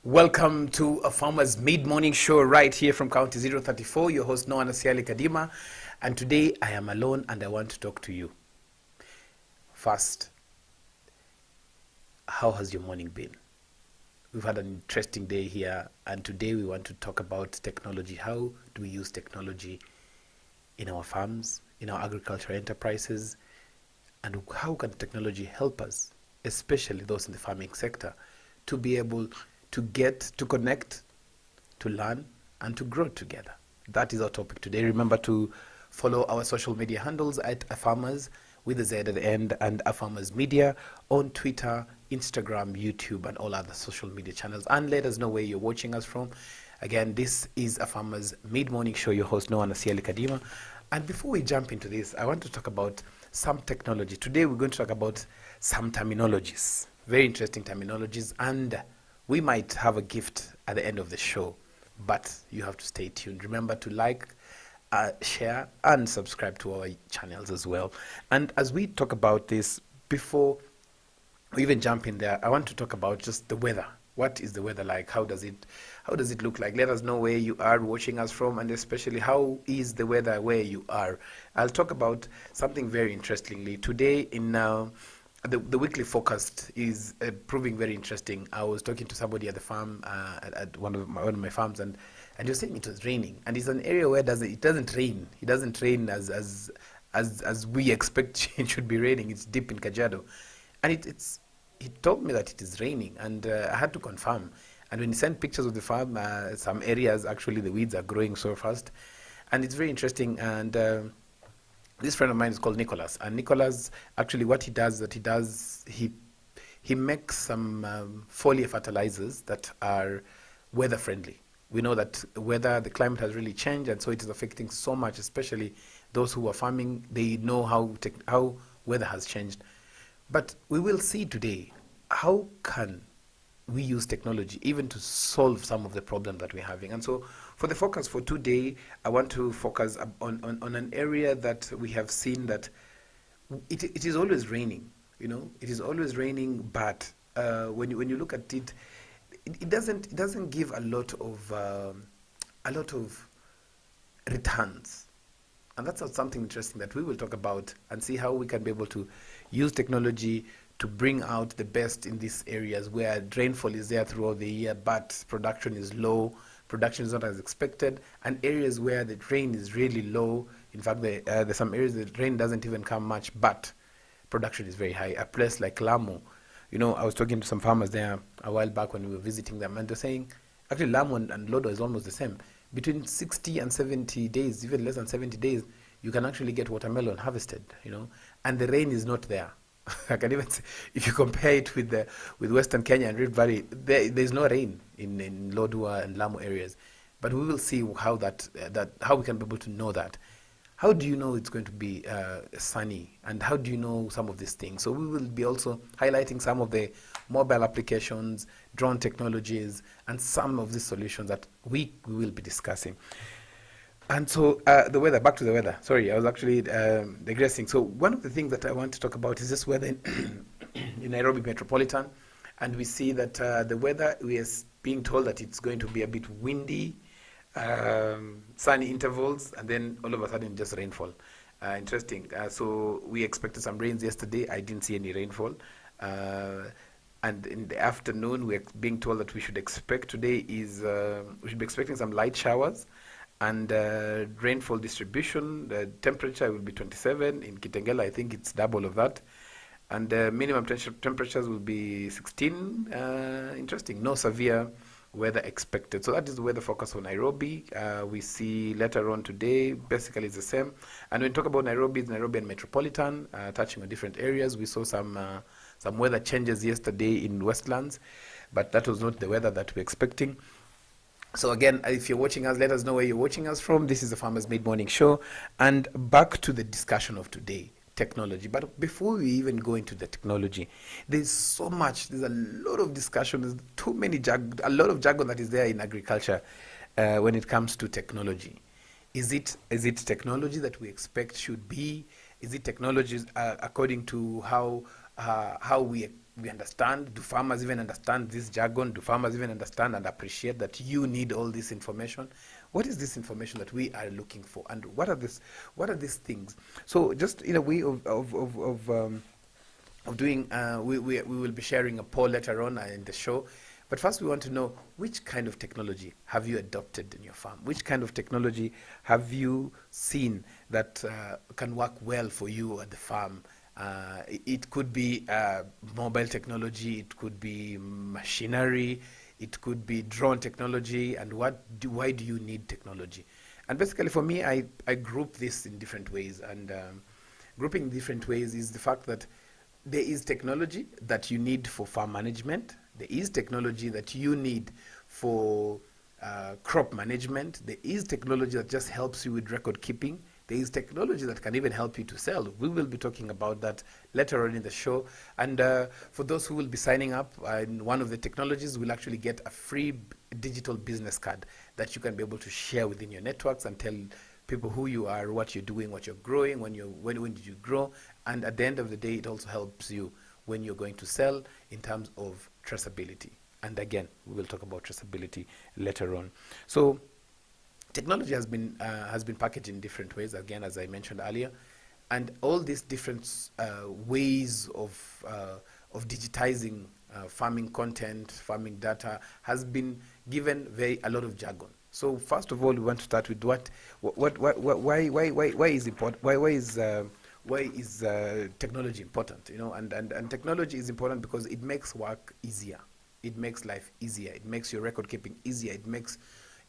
Welcome to a Farmer's Mid-Morning Show right here from County 034. Your host, Noah Nasiali Kadima. And today I am alone and I want to talk to you. First, how has your morning been? We've had an interesting day here, and today we want to talk about technology. How do we use technology in our farms, in our agricultural enterprises, and how can technology help us, especially those in the farming sector, to be able to get, to connect, to learn, and to grow together. That is our topic today. Remember to follow our social media handles at Farmers with a Z at the end and Farmers Media on Twitter, Instagram, YouTube, and all other social media channels. And let us know where you're watching us from. Again, this is a Farmers Mid-Morning Show. Your host, Noah Nasiali Kadima. And before we jump into this, I want to talk about some technology. Today, we're going to talk about some terminologies, very interesting terminologies, and we might have a gift at the end of the show, but you have to stay tuned. Remember to like, share, and subscribe to our channels as well. And as we talk about this, before we even jump in there, I want to talk about just the weather. What is the weather like? How does it look like? Let us know where you are watching us from, and especially how is the weather where you are. I'll talk about something very interestingly today in the weekly forecast is proving very interesting. I was talking to somebody at the farm, at one of my farms, and he was saying it was raining, and it's an area where it doesn't rain. It doesn't rain as we expect it should be raining. It's deep in Kajiado, and he told me that it is raining, and I had to confirm. And when he sent pictures of the farm, some areas actually the weeds are growing so fast, and it's very interesting. And this friend of mine is called Nicholas, and Nicholas actually what he does he makes some foliar fertilizers that are weather friendly. We know that the climate has really changed, and so it is affecting so much, especially those who are farming. They know how weather has changed. But we will see today, how can we use technology even to solve some of the problems that we're having? And so for the focus for today, I want to focus on an area that we have seen that it is always raining. It is always raining, but when you look at it, it doesn't give a lot of returns. And that's something interesting that we will talk about and see how we can be able to use technology to bring out the best in these areas where rainfall is there throughout the year, but production is low, production is not as expected, and areas where the rain is really low. In fact, there's some areas that rain doesn't even come much, but production is very high. A place like Lamu, I was talking to some farmers there a while back when we were visiting them, and they're saying, actually Lamu and Lodo is almost the same. Between 60 and 70 days, even less than 70 days, you can actually get watermelon harvested, and the rain is not there. I can even say, if you compare it with Western Kenya and Rift Valley, there's no rain in Lodwar and Lamu areas. But we will see how how we can be able to know that. How do you know it's going to be sunny, and how do you know some of these things? So we will be also highlighting some of the mobile applications, drone technologies, and some of these solutions that we will be discussing. And so the weather, back to the weather. Sorry, I was actually digressing. So one of the things that I want to talk about is this weather in Nairobi Metropolitan. And we see that the weather, we are being told that it's going to be a bit windy, sunny intervals, and then all of a sudden just rainfall. Interesting. So we expected some rains yesterday. I didn't see any rainfall. And in the afternoon, we're being told that we should expect today we should be expecting some light showers. And rainfall distribution, the temperature will be 27. In Kitengela, I think it's double of that. And minimum temperatures will be 16. Interesting. No severe weather expected. So that is the weather forecast for Nairobi. We see later on today, basically it's the same. And when we talk about Nairobi, it's Nairobi and Metropolitan, touching on different areas. We saw some weather changes yesterday in Westlands, but that was not the weather that we're expecting. So again, if you're watching us, let us know where you're watching us from. This is the Farmers Mid-Morning Show. And back to the discussion of today, technology. But before we even go into the technology, there's a lot of discussion, there's a lot of jargon that is there in agriculture when it comes to technology. Is it technology that we expect should be Is it technologies according to how we understand? Do farmers even understand this jargon? Do farmers even understand and appreciate that you need all this information? What is this information that we are looking for, and what are these things? So just in a way of doing, we will be sharing a poll later on in the show. But first, we want to know, which kind of technology have you adopted in your farm? Which kind of technology have you seen that can work well for you at the farm? It could be mobile technology, it could be machinery, it could be drone technology, and why do you need technology? And basically, for me, I group this in different ways, and grouping in different ways is the fact that there is technology that you need for farm management. There is technology that you need for crop management. There is technology that just helps you with record keeping. There is technology that can even help you to sell. We will be talking about that later on in the show. And for those who will be signing up, one of the technologies will actually get a free digital business card that you can be able to share within your networks and tell people who you are, what you're doing, what you're growing, when did you grow, and at the end of the day, it also helps you when you're going to sell in terms of traceability. And again, we will talk about traceability later on. So technology has been packaged in different ways, again, as I mentioned earlier, and all these different ways of digitizing farming content, farming data, has been given a lot of jargon. So first of all, we want to start with why is important? Why is technology important? You know, and technology is important because it makes work easier. It makes life easier. It makes your record keeping easier. It makes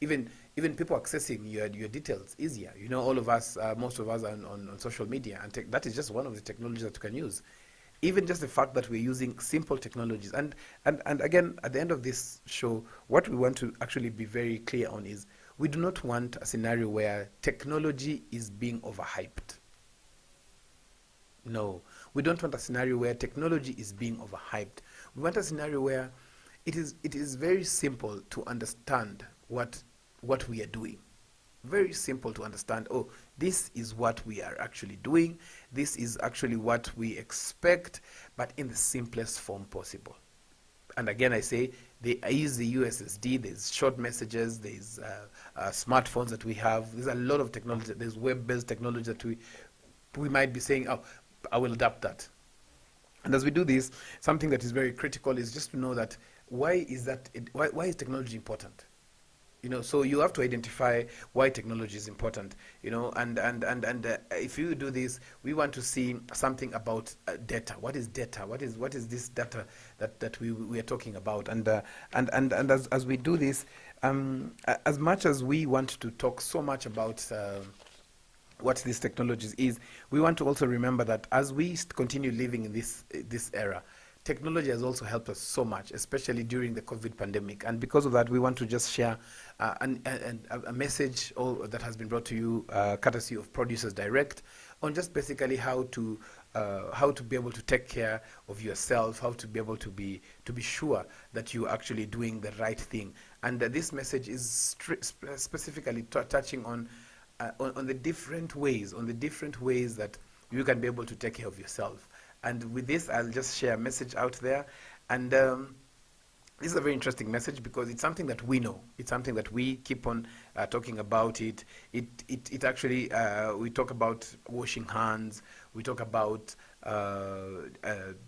even people accessing your details easier. You know, all of us, most of us are on social media, and that is just one of the technologies that you can use. Even just the fact that we're using simple technologies. And again, at the end of this show, what we want to actually be very clear on is, we do not want a scenario where technology is being overhyped. No, we don't want a scenario where technology is being overhyped. We want a scenario where it is very simple to understand what we are doing. Very simple to understand. Oh, this is what we are actually doing. This is actually what we expect, but in the simplest form possible. And again, I say, there is the USSD, there's short messages, there's smartphones that we have. There's a lot of technology. There's web-based technology that we might be saying, oh, I will adapt that. And as we do this, something that is very critical is just to know that why is technology important? You know, so you have to identify why technology is important. You know, and if you do this, we want to see something about data. What is data? What is this data that we are talking about? And as we do this, as much as we want to talk so much about what these technologies is, we want to also remember that as we continue living in this era, technology has also helped us so much, especially during the COVID pandemic. And because of that, we want to just share a message that has been brought to you courtesy of Producers Direct, on just basically how to be able to take care of yourself, how to be able to be sure that you're actually doing the right thing. And this message is specifically touching on the different ways that you can be able to take care of yourself. And with this, I'll just share a message out there. And this is a very interesting message because it's something that we know. It's something that we keep on talking about it. It actually, we talk about washing hands. We talk about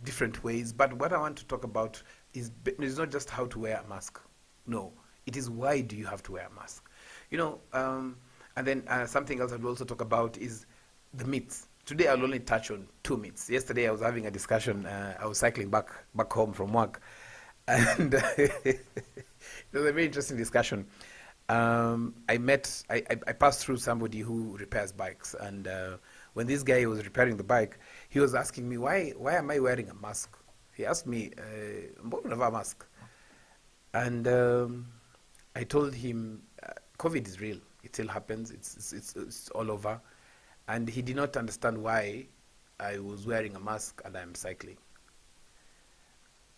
different ways. But what I want to talk about is not just how to wear a mask. No, it is why do you have to wear a mask. You know, and then something else I'll also talk about is the myths. Today I'll only touch on 2 myths. Yesterday I was having a discussion. I was cycling back home from work, and it was a very interesting discussion. I passed through somebody who repairs bikes, and when this guy was repairing the bike, he was asking me, why am I wearing a mask? He asked me, "Mbona unavaa mask?" And I told him, COVID is real. It still happens. It's all over. And he did not understand why I was wearing a mask and I'm cycling.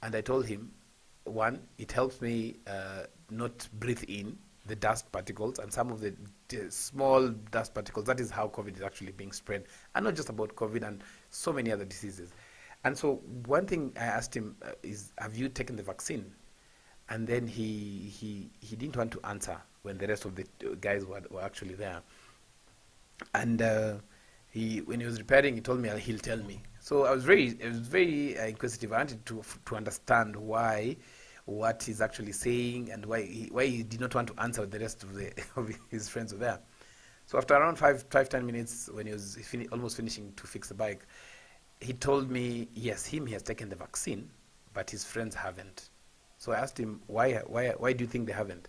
And I told him, one, it helps me not breathe in the dust particles and some of the small dust particles. That is how COVID is actually being spread, and not just about COVID and so many other diseases. And so one thing I asked him is, have you taken the vaccine? And then he didn't want to answer when the rest of the guys were actually there. And when he was repairing, he told me he'll tell me. So I was very inquisitive. I wanted to understand what he's actually saying, and why he did not want to answer the rest of of his friends were there. So after around 10 minutes, when he was almost finishing to fix the bike, he told me, yes, he has taken the vaccine, but his friends haven't. So I asked him, why do you think they haven't?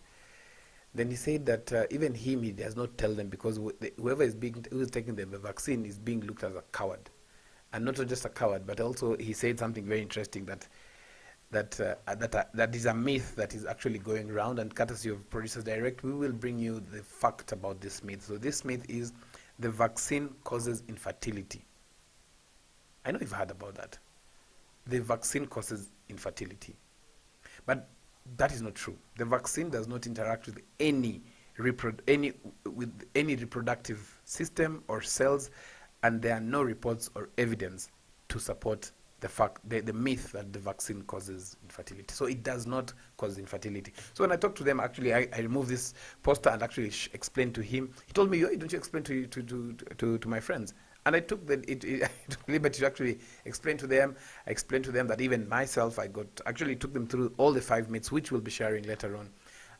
Then he said that even he does not tell them, because whoever is taking the vaccine is being looked as a coward. And not just a coward, but also he said something very interesting, that is a myth that is actually going around, and courtesy of Producers Direct, we will bring you the fact about this myth. So this myth is the vaccine causes infertility. I know you've heard about that. The vaccine causes infertility. But that is not true. The vaccine does not interact with any reproductive system or cells, and there are no reports or evidence to support the myth that the vaccine causes infertility. So it does not cause infertility. So when I talked to them, actually, I removed this poster and actually explained to him. He told me, don't you explain to my friends? And I took the liberty to actually explain to them. I explained to them that even myself, actually took them through all the 5 myths, which we'll be sharing later on.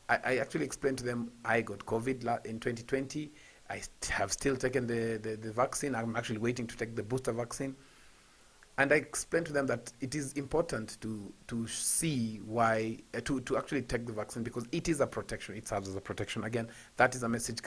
I actually explained to them I got COVID in 2020. I have still taken the vaccine. I'm actually waiting to take the booster vaccine. And I explained to them that it is important to see why, to actually take the vaccine, because it is a protection. It serves as a protection. Again, that is a message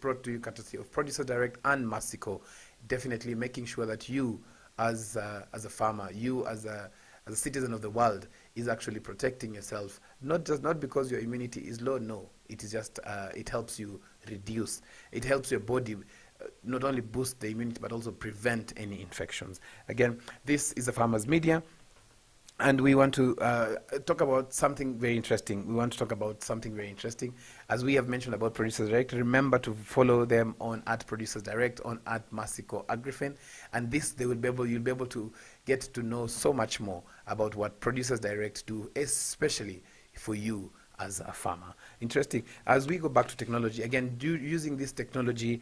brought to you courtesy of Producer Direct and Mexico. Definitely making sure that you, as a farmer, you as a citizen of the world, is actually protecting yourself. Not because your immunity is low. No, it is just it helps you reduce. It helps your body not only boost the immunity but also prevent any infections. Again, this is a Farmers Media, and we want to talk about something very interesting. As we have mentioned about Producers Direct, remember to follow them on @Producers Direct, on @Mexico Agrifen, and you'll be able to get to know so much more about what Producers Direct do, especially for you as a farmer. Interesting. As we go back to technology, again, using this technology,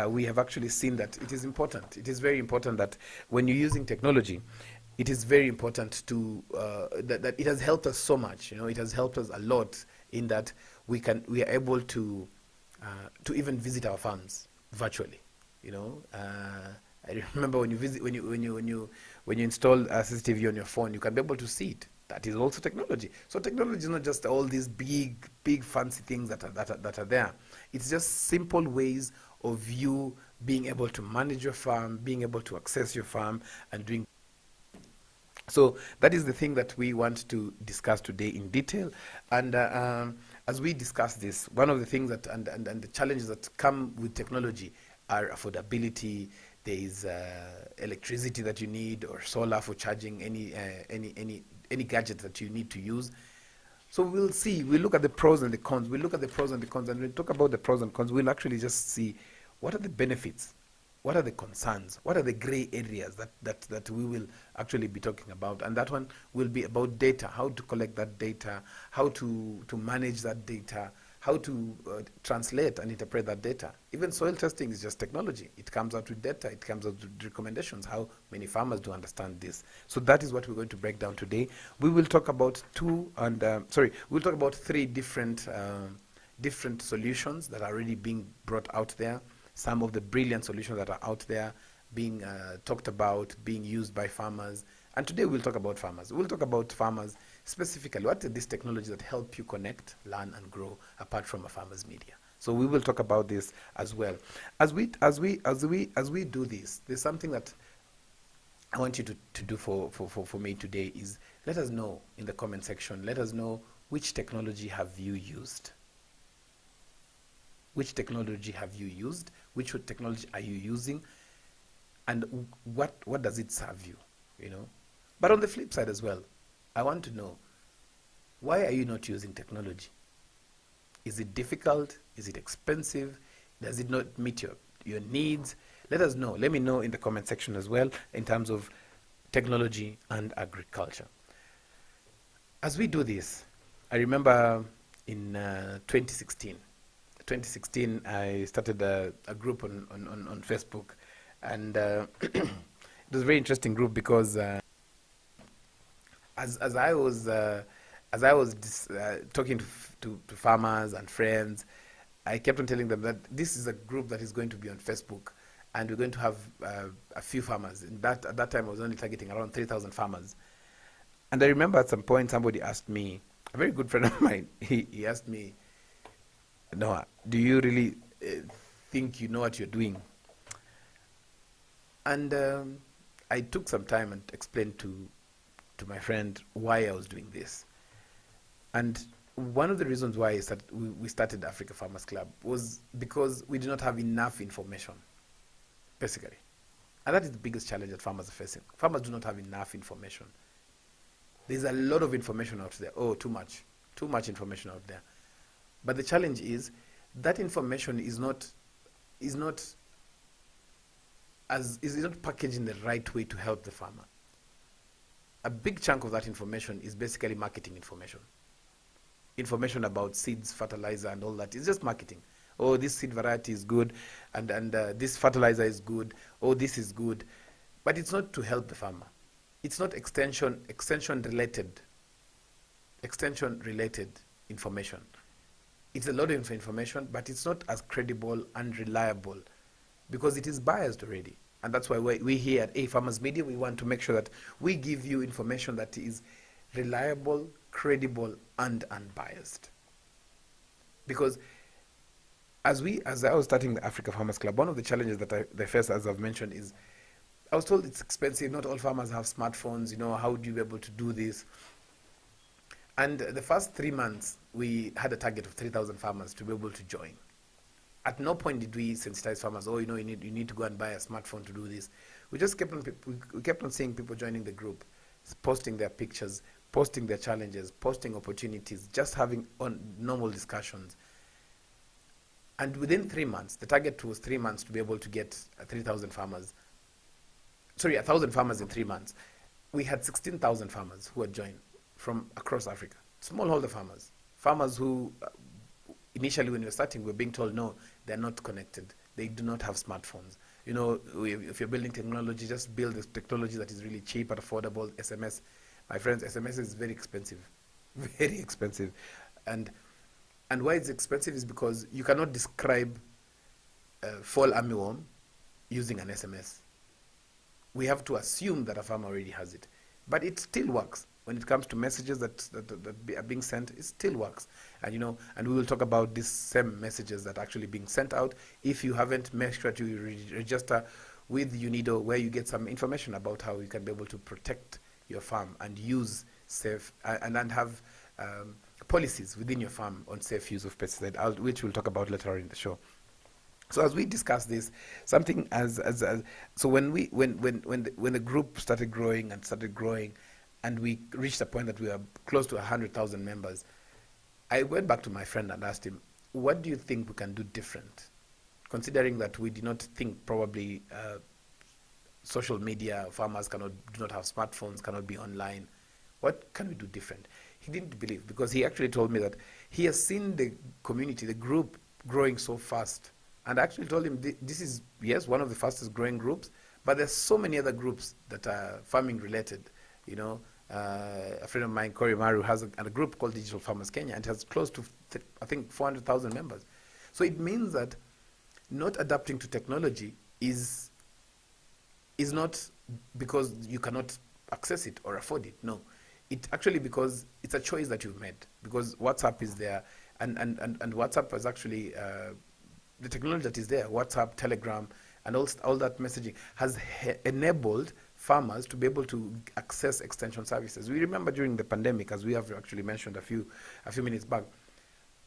we have actually seen that it is important. It is very important that when you're using technology, it is very important to that it has helped us so much. It has helped us a lot in that we are able to even visit our farms virtually. I remember when you install a CCTV on your phone, you can be able to see it. That is also technology. So technology is not just all these big fancy things that are there. It's just simple ways of you being able to manage your farm, being able to access your farm, and doing. So that is the thing that we want to discuss today in detail. And as we discuss this, one of the things that and the challenges that come with technology are affordability. There is electricity that you need, or solar for charging any gadget that you need to use. So we'll look at the pros and the cons. And when we talk about the pros and cons, we'll actually just see what are the benefits, what are the concerns, what are the gray areas that we will actually be talking about. And that one will be about data, how to collect that data, how to manage that data, how to translate and interpret that data. Even soil testing is just technology. It comes out with data. It comes out with recommendations. How many farmers do understand this? So that is what we're going to break down today. We will talk about we'll talk about 3 different solutions that are already being brought out there. Some of the brilliant solutions that are out there being talked about, being used by farmers. And today we'll talk about farmers. We'll talk about farmers specifically. What are these technologies that help you connect, learn, and grow apart from a Farmers Media? So we will talk about this as well. As we do this, there's something that I want you to do for me today is let us know in the comment section. Let us know which technology have you used. Which technology have you used? Which technology are you using? And what does it serve you? But on the flip side as well, I want to know, why are you not using technology? Is it difficult? Is it expensive? Does it not meet your needs? Let us know. Let me know in the comment section as well in terms of technology and agriculture. As we do this, I remember in 2016, I started a group on Facebook, and it was a very interesting group because as I was talking to farmers and friends, I kept on telling them that this is a group that is going to be on Facebook, and we're going to have a few farmers. At that time, I was only targeting around 3,000 farmers. And I remember at some point somebody asked me, a very good friend of mine, he asked me, Noah, do you really think you know what you're doing? And I took some time and explained to my friend why I was doing this. And one of the reasons why we started Africa Farmers Club was because we did not have enough information, basically. And that is the biggest challenge that farmers are facing. Farmers do not have enough information. There's a lot of information out there. Oh, too much information out there. But the challenge is that information is not packaged in the right way to help the farmer. A big chunk of that information is basically marketing information. Information about seeds, fertilizer, and all that. It's just marketing. Oh, this seed variety is good, and this fertilizer is good. Oh, this is good. But it's not to help the farmer. It's not extension related information. It's a lot of information, but it's not as credible and reliable because it is biased already. And that's why we here at A Farmers Media, we want to make sure that we give you information that is reliable, credible, and unbiased. Because as I was starting the Africa Farmers Club, one of the challenges that I faced, as I've mentioned, is I was told it's expensive. Not all farmers have smartphones. How would you be able to do this? And the first 3 months, we had a target of 3,000 farmers to be able to join. At no point did we sensitize farmers. Oh, you need to go and buy a smartphone to do this. We just kept on seeing people joining the group, posting their pictures, posting their challenges, posting opportunities, just having normal discussions. And within 3 months, the target was 3 months to be able to get 3,000 farmers. 1,000 farmers in 3 months. We had 16,000 farmers who had joined from across Africa. Smallholder farmers who initially when we were starting, we were being told, no, they're not connected. They do not have smartphones. If you're building technology, just build a technology that is really cheap and affordable. SMS. My friends, SMS is very expensive. Very expensive. And why it's expensive is because you cannot describe fall armyworm using an SMS. We have to assume that a farmer already has it. But it still works. When it comes to messages that are being sent, it still works. And we will talk about these same messages that are actually being sent out. If you haven't, make sure to register with UNIDO, where you get some information about how you can be able to protect your farm and use safe and have policies within your farm on safe use of pesticide, which we'll talk about later on in the show. So as we discuss this, something so when the group started growing, and we reached a point that we were close to 100,000 members, I went back to my friend and asked him, "What do you think we can do different, considering that we did not think probably social media farmers do not have smartphones, cannot be online? What can we do different?" He didn't believe, because he actually told me that he has seen the community, the group, growing so fast. And I actually told him, this is, yes, one of the fastest growing groups, but there's so many other groups that are farming related. A friend of mine, Corey Maru, has a group called Digital Farmers Kenya, and has close to, I think, 400,000 members. So it means that not adapting to technology is not because you cannot access it or afford it. No, it's actually because it's a choice that you've made, because WhatsApp is there, and WhatsApp is actually the technology that is there, WhatsApp, Telegram, and all that messaging has enabled farmers to be able to access extension services. We remember during the pandemic, as we have actually mentioned a few minutes back,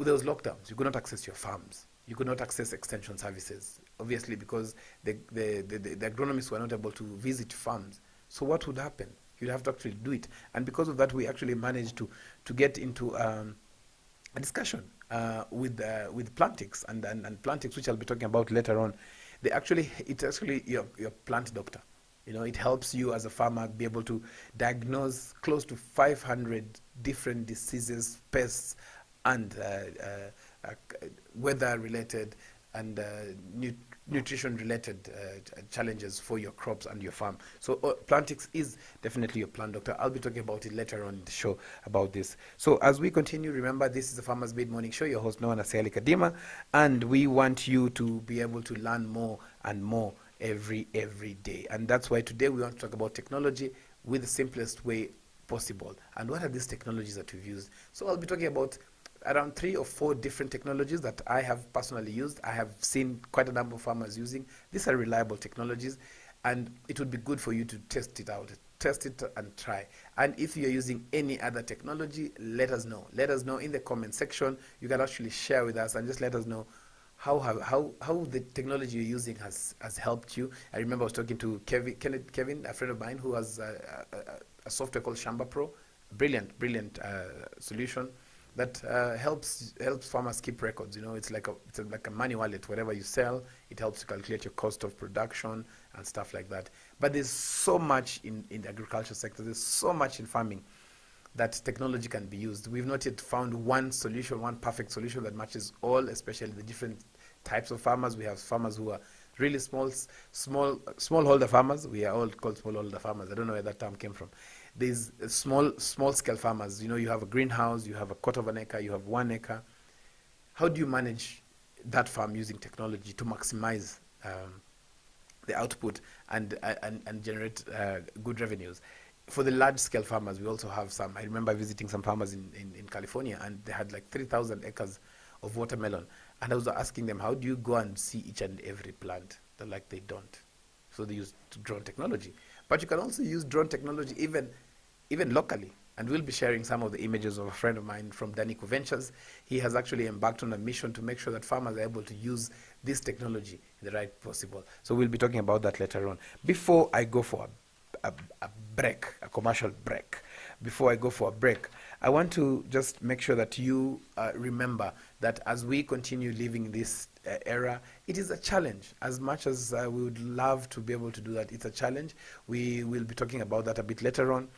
there was lockdowns. You could not access your farms. You could not access extension services, obviously, because the agronomists were not able to visit farms. So what would happen? You'd have to actually do it. And because of that, we actually managed to get into a discussion with Plantix and Plantix, which I'll be talking about later on. It's actually your plant doctor. It helps you as a farmer be able to diagnose close to 500 different diseases, pests, and weather-related and nutrition-related challenges for your crops and your farm. So Plantix is definitely your plant doctor. I'll be talking about it later on in the show about this. So as we continue, remember, this is the Farmer's Made Morning Show. Your host, Noah Nasiali Kadima, and we want you to be able to learn more and more every day. And that's why today we want to talk about technology with the simplest way possible. And what are these technologies that we've used? So I'll be talking about around 3 or 4 different technologies that I have personally used. I have seen quite a number of farmers using. These are reliable technologies, and it would be good for you to test it out. Test it and try. And if you're using any other technology, let us know. Let us know in the comment section. You can actually share with us and just let us know how the technology you're using has helped you. I remember I was talking to Kevin, a friend of mine, who has a software called Shamba Pro. Brilliant solution that helps farmers keep records. It's like a money wallet. Whatever you sell, it helps you calculate your cost of production and stuff like that. But there's so much in the agriculture sector. There's so much in farming that technology can be used. We've not yet found one perfect solution that matches all, especially the different types of farmers. We have farmers who are really smallholder farmers. We are all called smallholder farmers. I don't know where that term came from. There's small scale farmers. You have a greenhouse, you have a quarter of an acre, you have 1 acre. How do you manage that farm using technology to maximize the output and generate good revenues? For the large scale farmers, we also have some. I remember visiting some farmers in California, and they had like 3,000 acres of watermelon. And I was asking them, how do you go and see each and every plant? They're like, they don't. So they use drone technology. But you can also use drone technology even locally. And we'll be sharing some of the images of a friend of mine from Danico Ventures. He has actually embarked on a mission to make sure that farmers are able to use this technology in the right possible. So we'll be talking about that later on. Before I go for a commercial break, I want to just make sure that you remember that as we continue living in this era, it is a challenge. As much as we would love to be able to do that, it's a challenge. We will be talking about that a bit later on.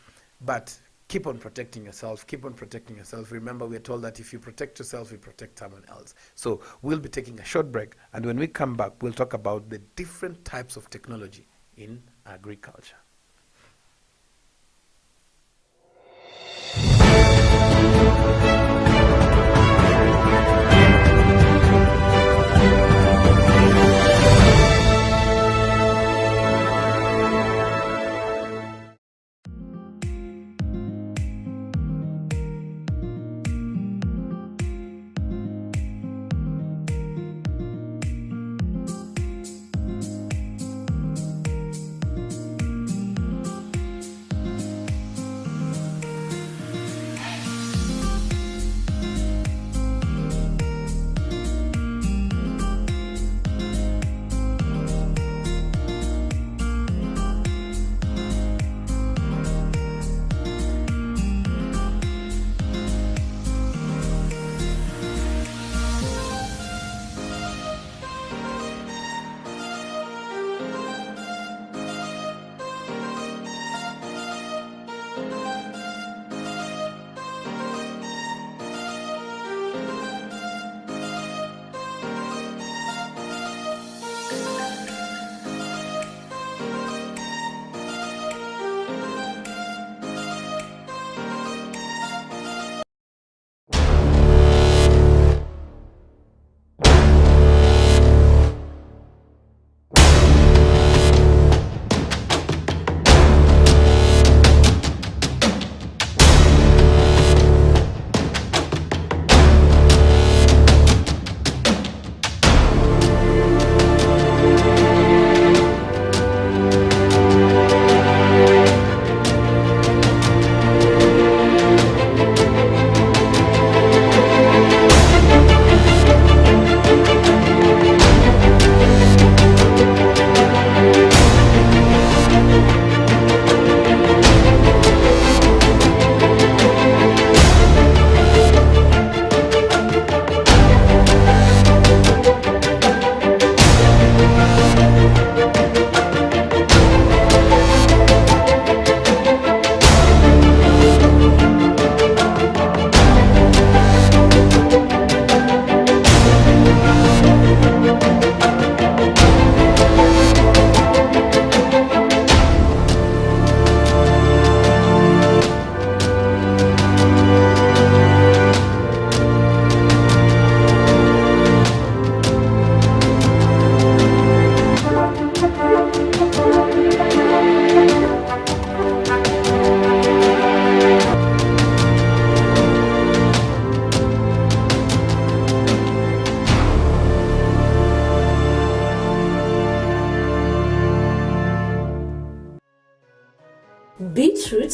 But keep on protecting yourself. Keep on protecting yourself. Remember, we're told that if you protect yourself, you protect someone else. So we'll be taking a short break. And when we come back, we'll talk about the different types of technology in agriculture.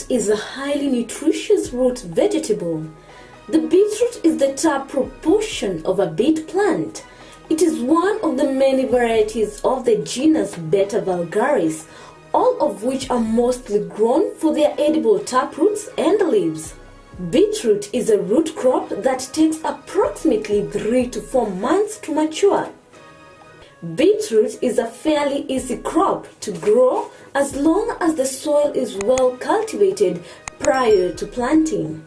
Beetroot is a highly nutritious root vegetable. The beetroot is the top proportion of a beet plant. It is one of the many varieties of the genus Beta vulgaris, all of which are mostly grown for their edible taproots and leaves. Beetroot is a root crop that takes approximately 3 to 4 months to mature. Beetroot is a fairly easy crop to grow as long as the soil is well cultivated prior to planting.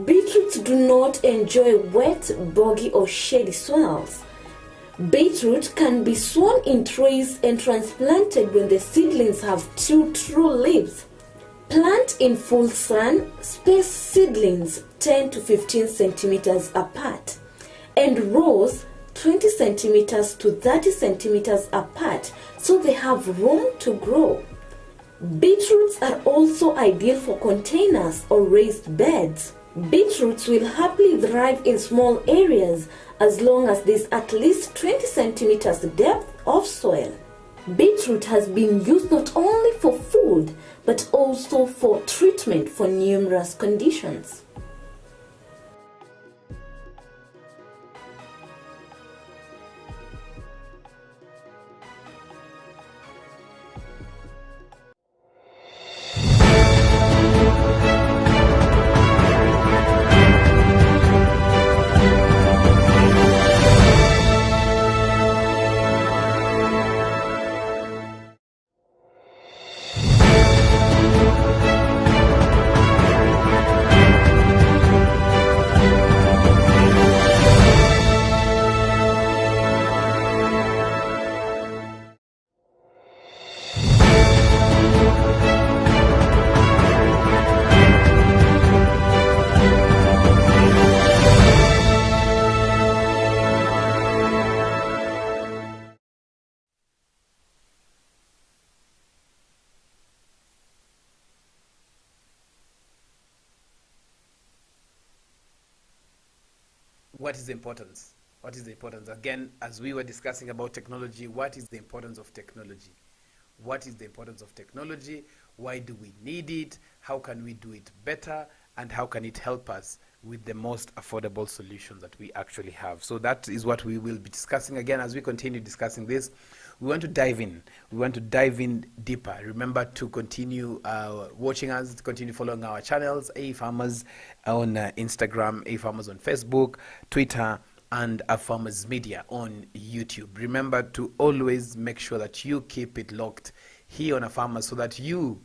Beetroots do not enjoy wet, boggy or shady soils. Beetroot can be sown in trays and transplanted when the seedlings have 2 true leaves. Plant in full sun, space seedlings 10 to 15 centimeters apart, and rows 20 centimeters to 30 centimeters apart so they have room to grow. Beetroots are also ideal for containers or raised beds. Beetroots will happily thrive in small areas as long as there is at least 20 centimeters depth of soil. Beetroot has been used not only for food but also for treatment for numerous conditions. What is the importance? What is the importance? Again, as we were discussing about technology, what is the importance of technology? What is the importance of technology? Why do we need it? How can we do it better? And how can it help us with the most affordable solution that we actually have? So that is what we will be discussing. Again, as we continue discussing this, we want to dive in. We want to dive in deeper. Remember to continue watching us, to continue following our channels, A Farmers on Instagram, A Farmers on Facebook, Twitter, and A Farmers Media on YouTube. Remember to always make sure that you keep it locked here on A Farmers so that you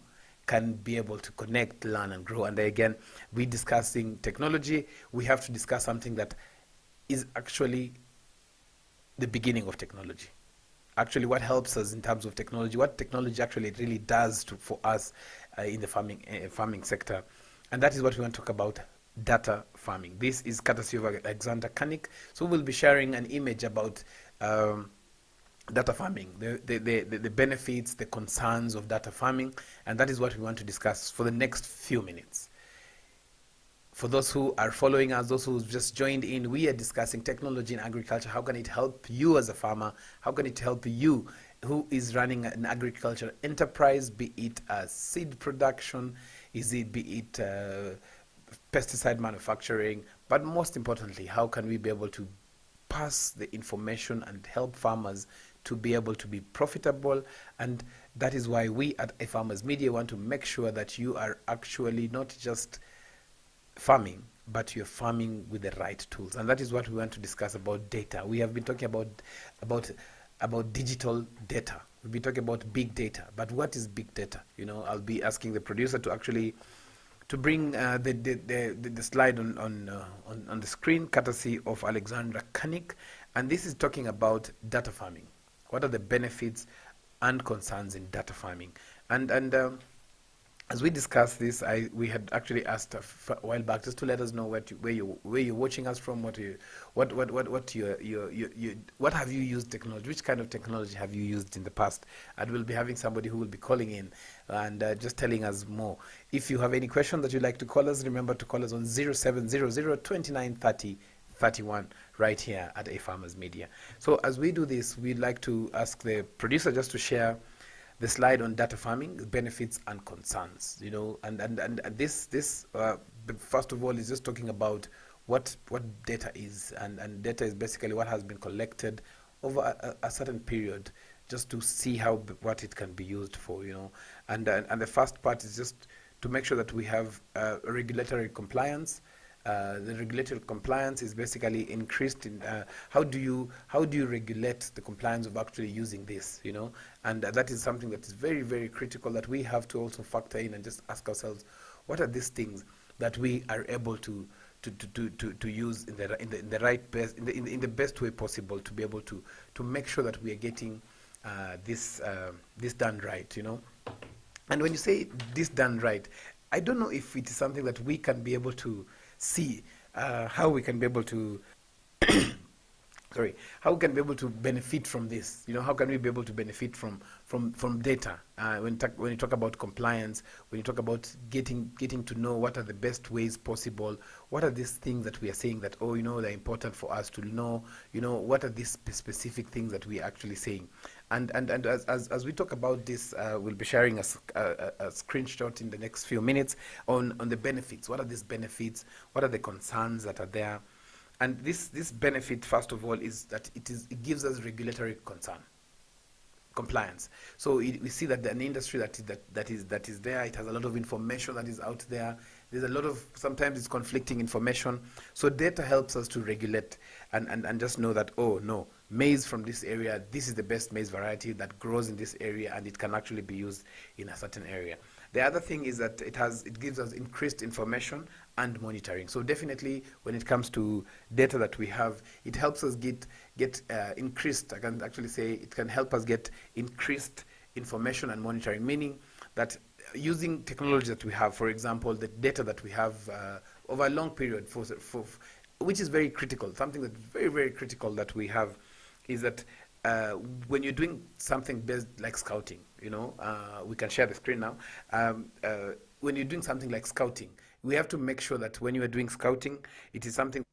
can be able to connect, learn, and grow. And again, we're discussing technology. We have to discuss something that is actually the beginning of technology. Actually, what helps us in terms of technology, what technology actually really does for us in the farming sector. And that is what we want to talk about, data farming. This is courtesy of Alexander Kanik. So we'll be sharing an image about data farming, the benefits, the concerns of data farming, and that is what we want to discuss for the next few minutes. For those who are following us, those who just joined in, we are discussing technology in agriculture. How can it help you as a farmer? How can it help you who is running an agriculture enterprise, be it seed production, be it pesticide manufacturing, but most importantly, how can we be able to pass the information and help farmers to be able to be profitable? And that is why we at A Farmers Media want to make sure that you are actually not just farming, but you're farming with the right tools. And that is what we want to discuss about data. We have been talking about digital data. We've been talking about big data, but what is big data? You know, I'll be asking the producer to actually to bring the slide on the screen, courtesy of Alexandra Kanik. And this is talking about data farming. What are the benefits and concerns in data farming? And as we discussed this, we had actually asked a while back just to let us know where you're watching us from, what have you used technology, which kind of technology have you used in the past, and we'll be having somebody who will be calling in and just telling us more. If you have any question that you'd like to call us, remember to call us on 0700 29 30 31 right here at A Farmers Media. So as we do this, we'd like to ask the producer just to share the slide on data farming, benefits and concerns, and this first of all is just talking about what data is, and data is basically what has been collected over a certain period, just to see what it can be used for, and the first part is just to make sure that we have regulatory compliance. The regulatory compliance is basically increased in how do you regulate the compliance of actually using this, and that is something that is very, very critical, that we have to also factor in and just ask ourselves, what are these things that we are able to use in the right best, in the best way possible, to be able to make sure that we are getting this done right, And when you say this done right, I don't know if it is something that we can be able to see, how we can be able to how we can be able to benefit from this. How can we be able to benefit from data? When you talk about compliance, when you talk about getting to know what are the best ways possible, what are these things that we are saying that they're important for us to know. What are these specific things that we are actually saying? And as we talk about this, we'll be sharing a screenshot in the next few minutes on the benefits. What are these benefits? What are the concerns that are there? And this benefit, first of all, is that it gives us regulatory compliance. So we see that an industry that is there, it has a lot of information that is out there. There's a lot of, sometimes it's conflicting information. So data helps us to regulate and just know that, oh no, maize from this area, this is the best maize variety that grows in this area, and it can actually be used in a certain area. The other thing is that it gives us increased information and monitoring. So definitely, when it comes to data that we have, it helps us get increased. I can actually say it can help us get increased information and monitoring, meaning that using technology that we have, for example, the data that we have over a long period, which is very critical. Something that's very, very critical that we have is that when you're doing something based like scouting, we can share the screen now. When you're doing something like scouting, we have to make sure that when you are doing scouting, it is something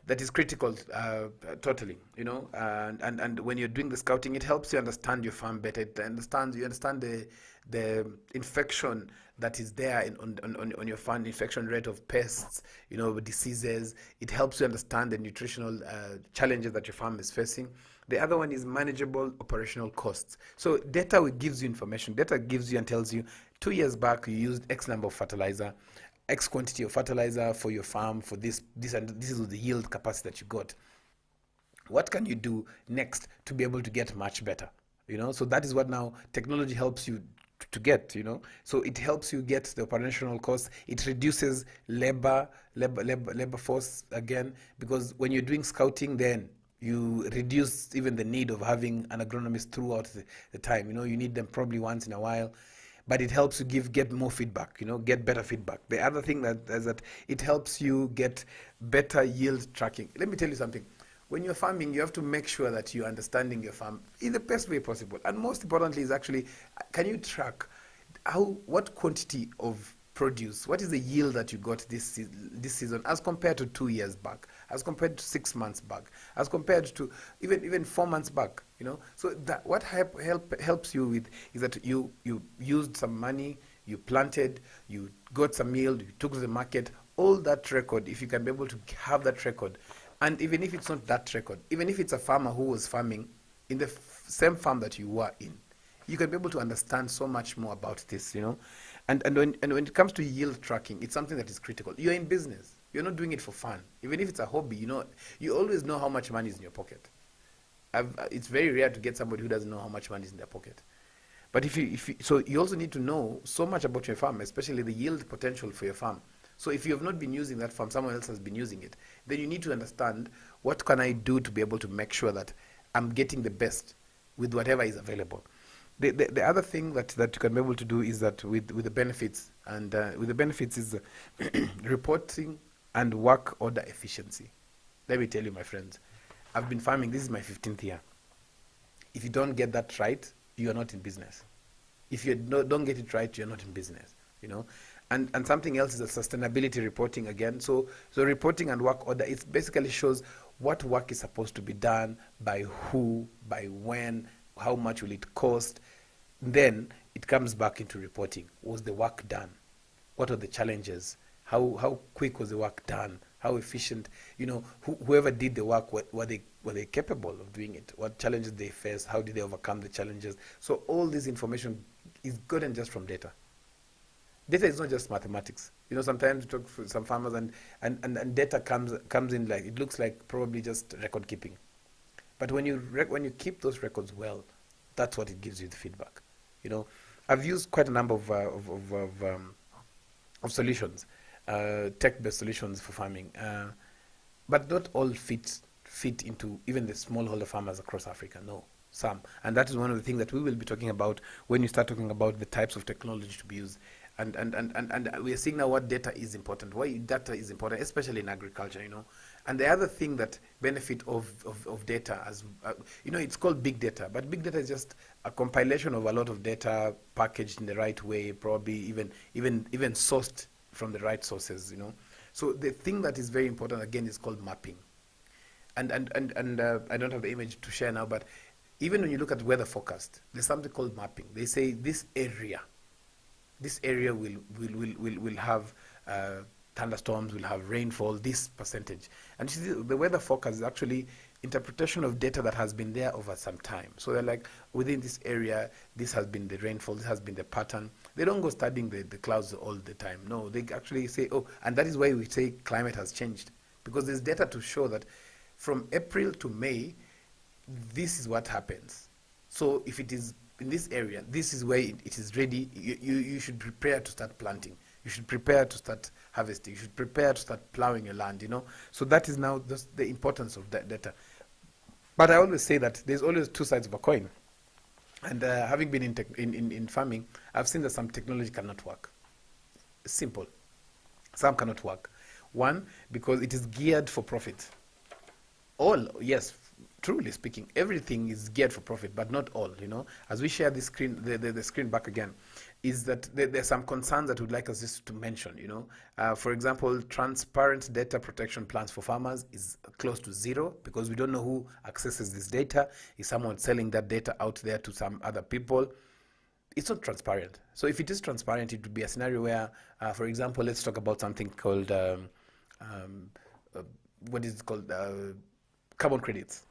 that is critical, totally, and when you're doing the scouting, it helps you understand your farm better. You understand the infection that is there on your farm, infection rate of pests, diseases. It helps you understand the nutritional challenges that your farm is facing. The other one is manageable operational costs. So data gives you information. Data gives you and tells you 2 years back you used X number of fertilizer, X quantity of fertilizer for your farm, for this and this is the yield capacity that you got. What can you do next to be able to get much better? So that is what now technology helps you to get. So it helps you get the operational costs. It reduces labor force again, because when you're doing scouting, then you reduce even the need of having an agronomist throughout the time. You need them probably once in a while, but it helps you get more feedback, get better feedback. The other thing is that it helps you get better yield tracking. Let me tell you something. When you're farming, you have to make sure that you're understanding your farm in the best way possible. And most importantly is actually, can you track what quantity of produce, what is the yield that you got this season as compared to 2 years back, as compared to 6 months back, as compared to even 4 months back, So that what helps you with is that you used some money, you planted, you got some yield, you took to the market, all that record. If you can be able to have that record, and even if it's not that record, even if it's a farmer who was farming in the same farm that you were in, you can be able to understand so much more about this, And when it comes to yield tracking, it's something that is critical. You're in business. You're not doing it for fun. Even if it's a hobby, you always know how much money is in your pocket. It's very rare to get somebody who doesn't know how much money is in their pocket. But so you also need to know so much about your farm, especially the yield potential for your farm. So if you have not been using that farm, someone else has been using it, then you need to understand, what can I do to be able to make sure that I'm getting the best with whatever is available. The other thing that you can be able to do is that with the benefits, and with the benefits is reporting and work order efficiency. Let me tell you, my friends, I've been farming, this is my 15th year. If you don't get that right, you are not in business. If you don't get it right, you're not in business, And something else is the sustainability reporting again. So reporting and work order, it basically shows what work is supposed to be done, by who, by when, how much will it cost. Then it comes back into reporting. Was the work done? What are the challenges? How quick was the work done? How efficient? Whoever did the work, were they capable of doing it? What challenges they faced? How did they overcome the challenges? So all this information is gotten just from data. Data is not just mathematics. Sometimes you talk to some farmers and data comes in like it looks like probably just record keeping. But when you keep those records well, that's what it gives you the feedback. I've used quite a number of solutions, tech-based solutions for farming, but not all fit into even the smallholder farmers across Africa. No, some, and that is one of the things that we will be talking about when you start talking about the types of technology to be used. And we are seeing now what data is important, why data is important, especially in agriculture. And the other thing that benefit of data, as it's called big data, but big data is just a compilation of a lot of data packaged in the right way, probably even sourced from the right sources. So the thing that is very important again is called mapping. And I don't have the image to share now, but even when you look at weather forecast, there's something called mapping. They say this area will have thunderstorms, will have rainfall, this percentage. And you see, the weather forecast is actually interpretation of data that has been there over some time. So they're like, within this area, this has been the rainfall, this has been the pattern. They don't go studying the clouds all the time. No, they actually say, and that is why we say climate has changed. Because there's data to show that from April to May, this is what happens. So if it is in this area, this is where it is ready. You should prepare to start planting. You should prepare to start harvesting. You should prepare to start plowing your land, So that is now just the importance of that data. But I always say that there's always two sides of a coin. And having been in farming, I've seen that some technology cannot work. It's simple. Some cannot work. One, because it is geared for profit. All, yes, truly speaking, everything is geared for profit, but not all. As we share the screen, the screen back again, is that there's some concerns that we'd like us just to mention. For example, transparent data protection plans for farmers is close to zero because we don't know who accesses this data. Is someone selling that data out there to some other people? It's not transparent. So if it is transparent, it would be a scenario where, for example, let's talk about something called what is it called? Carbon credits.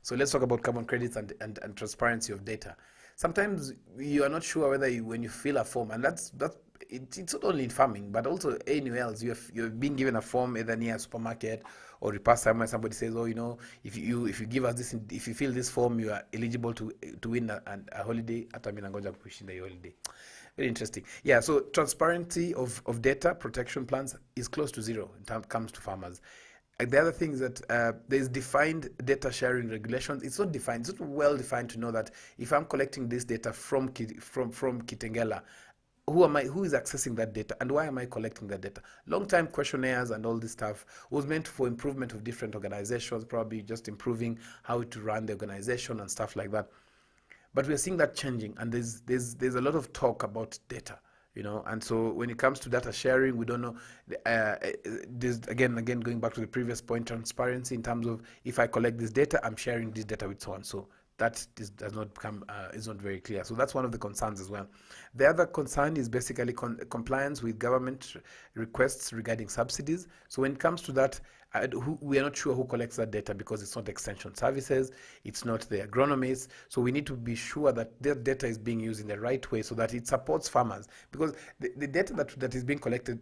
So let's talk about carbon credits and transparency of data. Sometimes you are not sure whether when you fill a form, and it's not only in farming, but also anywhere else. You're being given a form either near a supermarket or you pass somewhere. Somebody says, if you give us this, if you fill this form, you are eligible to win a holiday. Hata mimi nangoja kushinda hiyo holiday. Very interesting. Yeah, so transparency of data protection plans is close to zero in terms comes to farmers. The other thing is that there's defined data sharing regulations. It's not defined. It's not well defined to know that if I'm collecting this data from Kitengela, who is accessing that data and why am I collecting that data? Long-time questionnaires and all this stuff was meant for improvement of different organizations, probably just improving how to run the organization and stuff like that. But we're seeing that changing, and there's a lot of talk about data. And so when it comes to data sharing, we don't know. This again going back to the previous point, transparency in terms of if I collect this data, I'm sharing this data with so and so. That does not become is not very clear. So that's one of the concerns as well. The other concern is basically compliance with government requests regarding subsidies. So when it comes to that, we are not sure who collects that data because it's not extension services, it's not the agronomists. So we need to be sure that that data is being used in the right way so that it supports farmers. Because the data that is being collected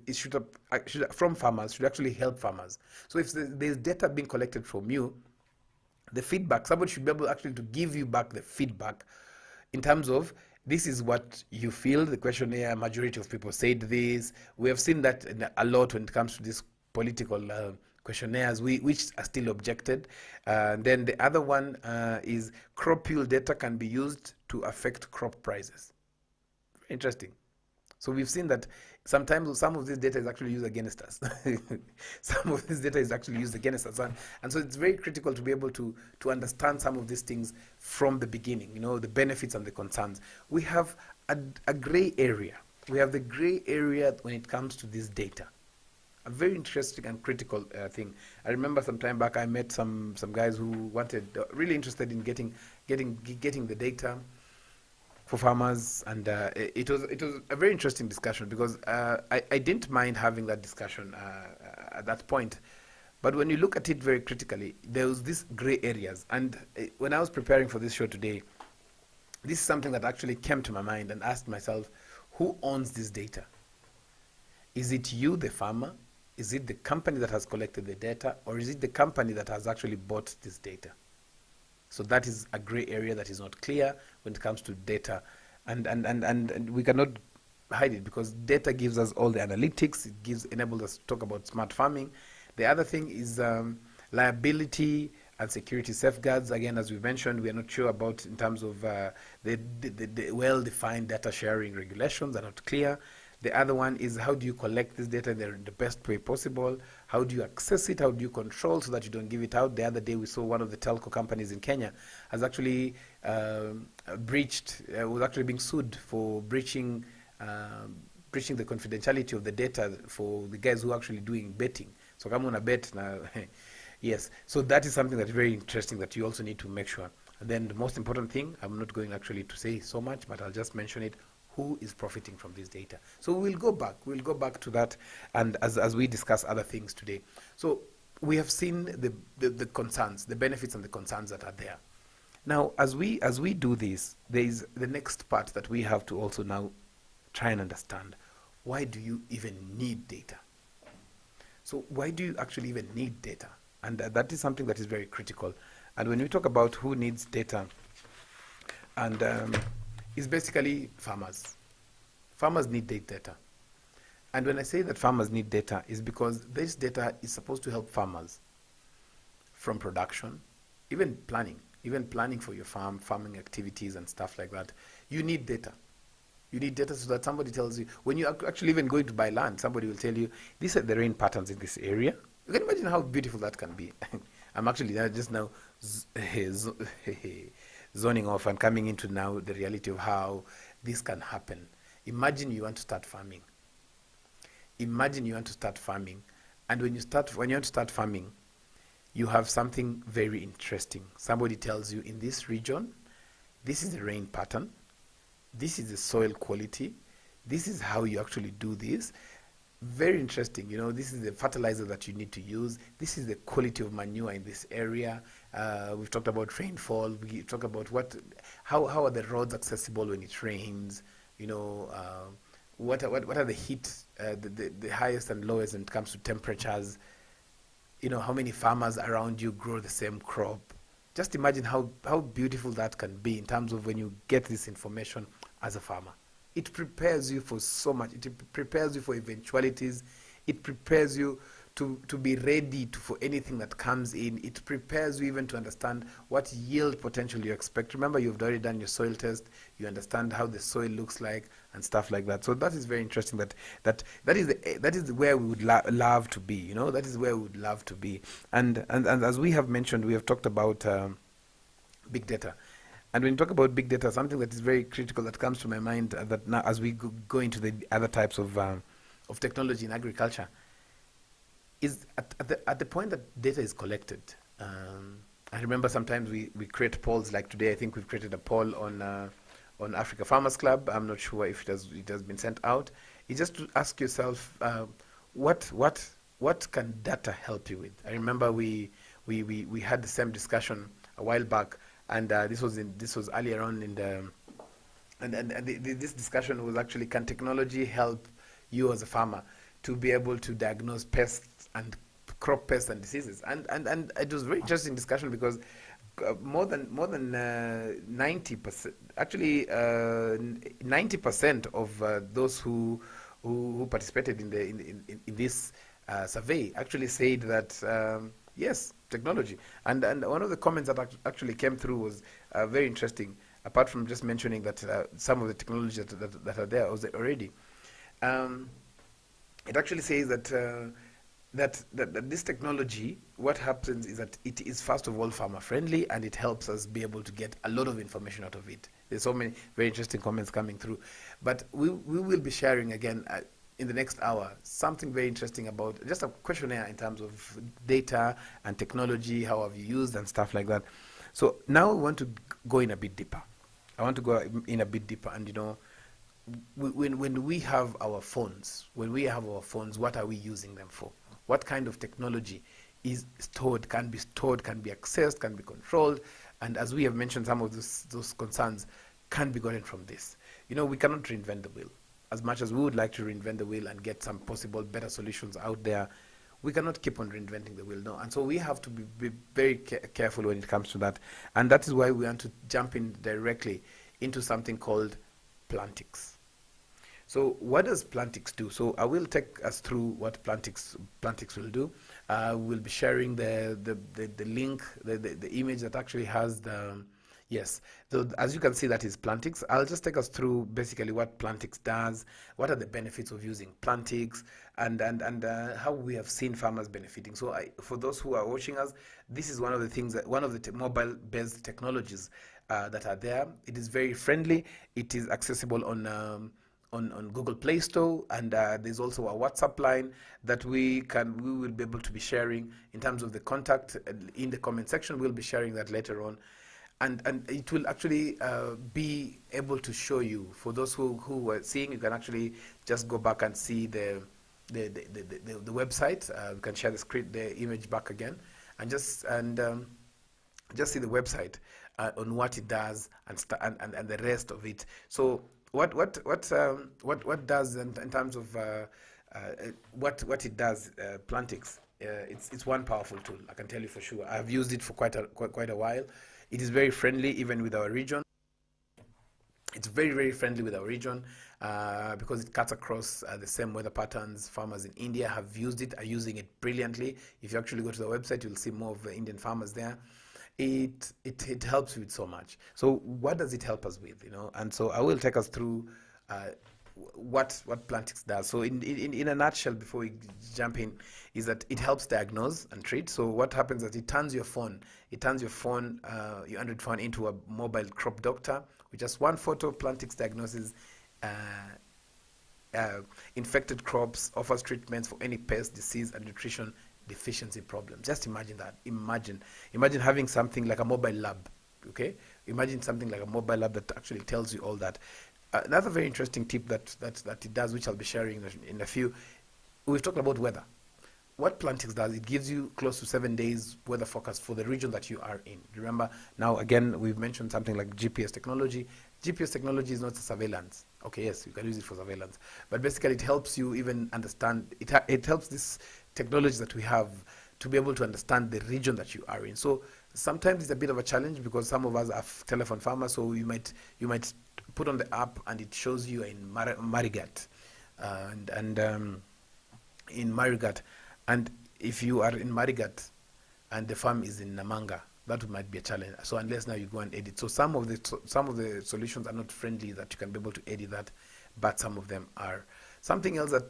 from farmers should actually help farmers. So if there's data being collected from you, the feedback, somebody should be able actually to give you back the feedback in terms of this is what you feel. The questionnaire, majority of people said this. We have seen that a lot when it comes to this political questionnaires, which are still objected. Then the other one is crop yield data can be used to affect crop prices. Interesting. So we've seen that sometimes some of this data is actually used against us. Some of this data is actually used against us. And so it's very critical to be able to understand some of these things from the beginning, the benefits and the concerns. We have a gray area. We have the gray area when it comes to this data. A very interesting and critical thing. I remember some time back I met some guys who wanted, really interested in getting the data for farmers, and it was a very interesting discussion because I didn't mind having that discussion at that point. But when you look at it very critically, there was these gray areas. And when I was preparing for this show today, this is something that actually came to my mind and asked myself, who owns this data? Is it you, the farmer? Is it the company that has collected the data? Or is it the company that has actually bought this data? So that is a gray area that is not clear when it comes to data. And we cannot hide it because data gives us all the analytics. It enables us to talk about smart farming. The other thing is liability and security safeguards. Again, as we mentioned, we are not sure about in terms of the well-defined data sharing regulations are not clear. The other one is how do you collect this data in the best way possible? How do you access it? How do you control so that you don't give it out? The other day we saw one of the telco companies in Kenya has actually was actually being sued for breaching the confidentiality of the data for the guys who are actually doing betting. So come on a bet now. Yes, so that is something that's very interesting that you also need to make sure. And then the most important thing, I'm not going actually to say so much, but I'll just mention it. Who is profiting from this data? So we'll go back to that, and as we discuss other things today. So we have seen the concerns, the benefits and the concerns that are there. Now, as we do this, there is the next part that we have to also now try and understand. Why do you even need data? So why do you actually even need data? And that is something that is very critical. And when we talk about who needs data, and it's basically farmers. Farmers need data. And when I say that farmers need data, is because this data is supposed to help farmers from production, even planning for your farming activities and stuff like that. You need data. You need data so that somebody tells you, when you actually even going to buy land, somebody will tell you, these are the rain patterns in this area. You can imagine how beautiful that can be. I'm actually just now zoning off and coming into now the reality of how this can happen. Imagine you want to start farming. Imagine you want to start farming. And when you want to start farming, you have something very interesting. Somebody tells you, in this region, this is the rain pattern. This is the soil quality. This is how you actually do this. Very interesting. This is the fertilizer that you need to use. This is the quality of manure in this area. We've talked about rainfall. We talk about how are the roads accessible when it rains. What are the heat, the highest and lowest when it comes to temperatures. How many farmers around you grow the same crop. Just imagine how beautiful that can be in terms of when you get this information as a farmer. It prepares you for so much. It prepares you for eventualities. It prepares you to be ready for anything that comes in. It prepares you even to understand what yield potential you expect. Remember, you've already done your soil test. You understand how the soil looks like and stuff like that. So that is very interesting. That is where we would love to be. That is where we would love to be. And as we have mentioned, we have talked about big data. And when you talk about big data, something that is very critical that comes to my mind that now as we go into the other types of technology in agriculture is at the point that data is collected. I remember sometimes we create polls, like today I think we've created a poll on Africa Farmers Club. I'm not sure if it has been sent out. It's just to ask yourself, what can data help you with? I remember we had the same discussion a while back. And this was earlier on in this discussion was actually, can technology help you as a farmer to be able to diagnose pests and crop pests and diseases? And it was a very interesting discussion because more than 90%, actually 90% of those who participated in this survey actually said that yes, technology. And one of the comments that actually came through was very interesting, apart from just mentioning that some of the technologies that are there was already. It actually says that this technology, what happens is that it is first of all farmer friendly, and it helps us be able to get a lot of information out of it. There's so many very interesting comments coming through. But we will be sharing again in the next hour something very interesting about just a questionnaire in terms of data and technology, how have you used and stuff like that. So now we want to go in a bit deeper. I want to go in a bit deeper, and when we have our phones, what are we using them for? What kind of technology is stored, can be stored, can be accessed, can be controlled, and as we have mentioned, some of those concerns can be gotten from this. We cannot reinvent the wheel. As much as we would like to reinvent the wheel and get some possible better solutions out there, we cannot keep on reinventing the wheel, no. And so we have to be very careful when it comes to that. And that is why we want to jump in directly into something called Plantix. So what does Plantix do? So I will take us through what Plantix will do. We'll be sharing the link, the image that actually has the, yes. So as you can see, that is Plantix. I'll just take us through basically what Plantix does, what are the benefits of using Plantix, and how we have seen farmers benefiting. So for those who are watching us, this is one of the things, one of the mobile-based technologies that are there. It is very friendly. It is accessible on Google Play Store, and there's also a WhatsApp line that we will be able to be sharing in terms of the contact in the comment section. We'll be sharing that later on, and it will actually be able to show you, for those who are seeing, you can actually just go back and see the website. We can share the image back again, and just see the website on what it does and the rest of it. So what does in terms of what it does, Plantix? It's one powerful tool, I can tell you for sure. I've used it for quite a while. It is very friendly, even with our region. It's very, very friendly with our region because it cuts across the same weather patterns. Farmers in India have used it, are using it brilliantly. If you actually go to the website, you'll see more of the Indian farmers there. It helps with so much. So what does it help us with? And so I will take us through what Plantix does. So in a nutshell, before we jump in, is that it helps diagnose and treat. So what happens is it turns your Android phone into a mobile crop doctor with just one photo. Plantix diagnoses infected crops, offers treatments for any pest, disease, and nutrition deficiency problem. Just imagine that. Imagine having something like a mobile lab. Okay, imagine something like a mobile lab that actually tells you all that. Another very interesting tip that it does, which I'll be sharing in a few. We've talked about weather. What Plantix does, it gives you close to 7 days weather forecast for the region that you are in. Remember, now again, we've mentioned something like GPS technology. GPS technology is not surveillance. Okay, yes, you can use it for surveillance, but basically it helps you even understand. It helps this technology that we have to be able to understand the region that you are in. So sometimes it's a bit of a challenge because some of us are telephone farmers, so you might put on the app and it shows you in Marigat and in Marigat, and if you are in Marigat and the farm is in Namanga, that might be a challenge. So unless now you go and edit. So some of the solutions are not friendly that you can be able to edit that, but some of them are. Something else that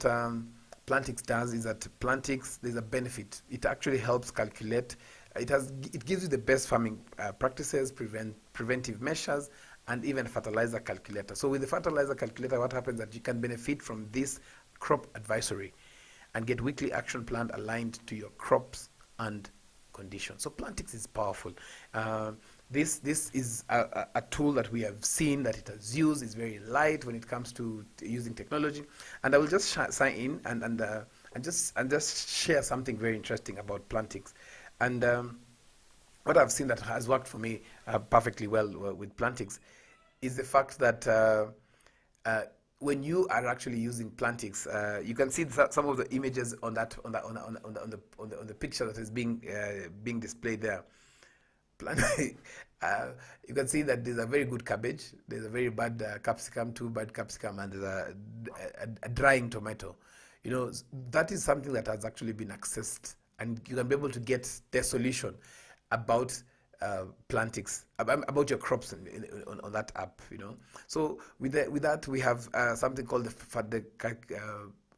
Plantix does is that Plantix, there's a benefit. It actually helps calculate. It gives you the best farming practices, preventive measures, and even fertilizer calculator. So with the fertilizer calculator, what happens is that you can benefit from this crop advisory and get weekly action plan aligned to your crops and conditions. So Plantix is powerful. This is a tool that we have seen that it has used. It's very light when it comes to using technology. And I will just sign in and just share something very interesting about Plantix. And what I've seen that has worked for me perfectly well with Plantix is the fact that when you are actually using Plantix, you can see some of the images on the picture that is being displayed there. You can see that there's a very good cabbage, there's a very bad capsicum, too bad capsicum, and there's a drying tomato. That is something that has actually been accessed, and you can be able to get the solution about Plantix, about your crops on that app. So with that we have something called the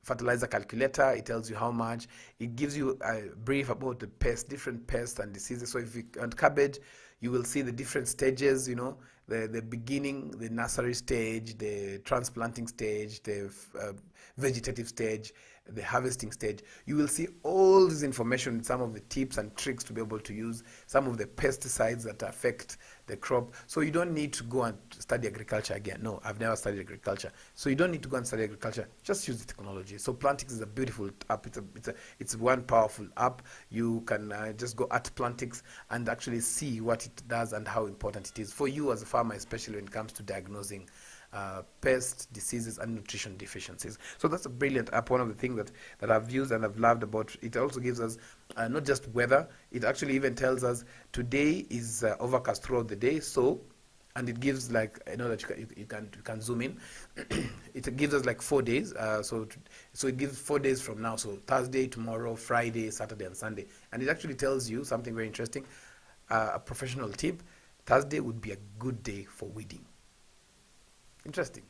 fertilizer calculator. It tells you how much. It gives you a brief about the different pests and diseases. So if you on cabbage, you will see the different stages, the beginning, the nursery stage, the transplanting stage, the vegetative stage, the harvesting stage. You will see all this information, some of the tips and tricks to be able to use, some of the pesticides that affect the crop. So you don't need to go and study agriculture again. No, I've never studied agriculture. So you don't need to go and study agriculture. Just use the technology. So Plantix is a beautiful app. It's one powerful app. You can just go at Plantix and actually see what it does and how important it is for you as a farmer, especially when it comes to diagnosing pests, diseases, and nutrition deficiencies. So that's a brilliant app. One of the things that I've used and I've loved about it, also gives us not just weather, it actually even tells us today is overcast throughout the day. So, and it gives like, I know that you can zoom in. It gives us like 4 days. So it gives 4 days from now. So Thursday, tomorrow, Friday, Saturday, and Sunday. And it actually tells you something very interesting. A professional tip: Thursday would be a good day for weeding. Interesting,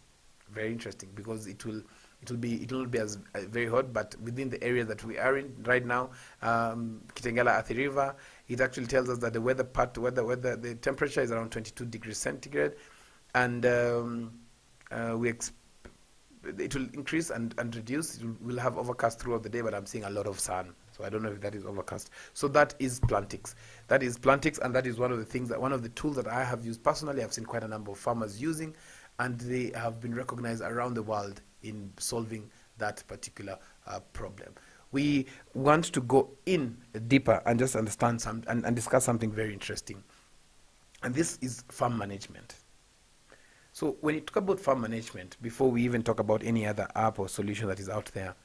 very interesting, because it will not be as very hot, but within the area that we are in right now, Kitengela Athi River, it actually tells us that the the temperature is around 22 degrees centigrade, and it will increase and reduce. We'll have overcast throughout the day, but I'm seeing a lot of sun. So I don't know if that is overcast. So that is Plantix. That is Plantix, and that is one of the tools that I have used personally. I've seen quite a number of farmers using, and they have been recognized around the world in solving that particular problem. We want to go in deeper and just understand and discuss something very interesting. And this is farm management. So when you talk about farm management, before we even talk about any other app or solution that is out there,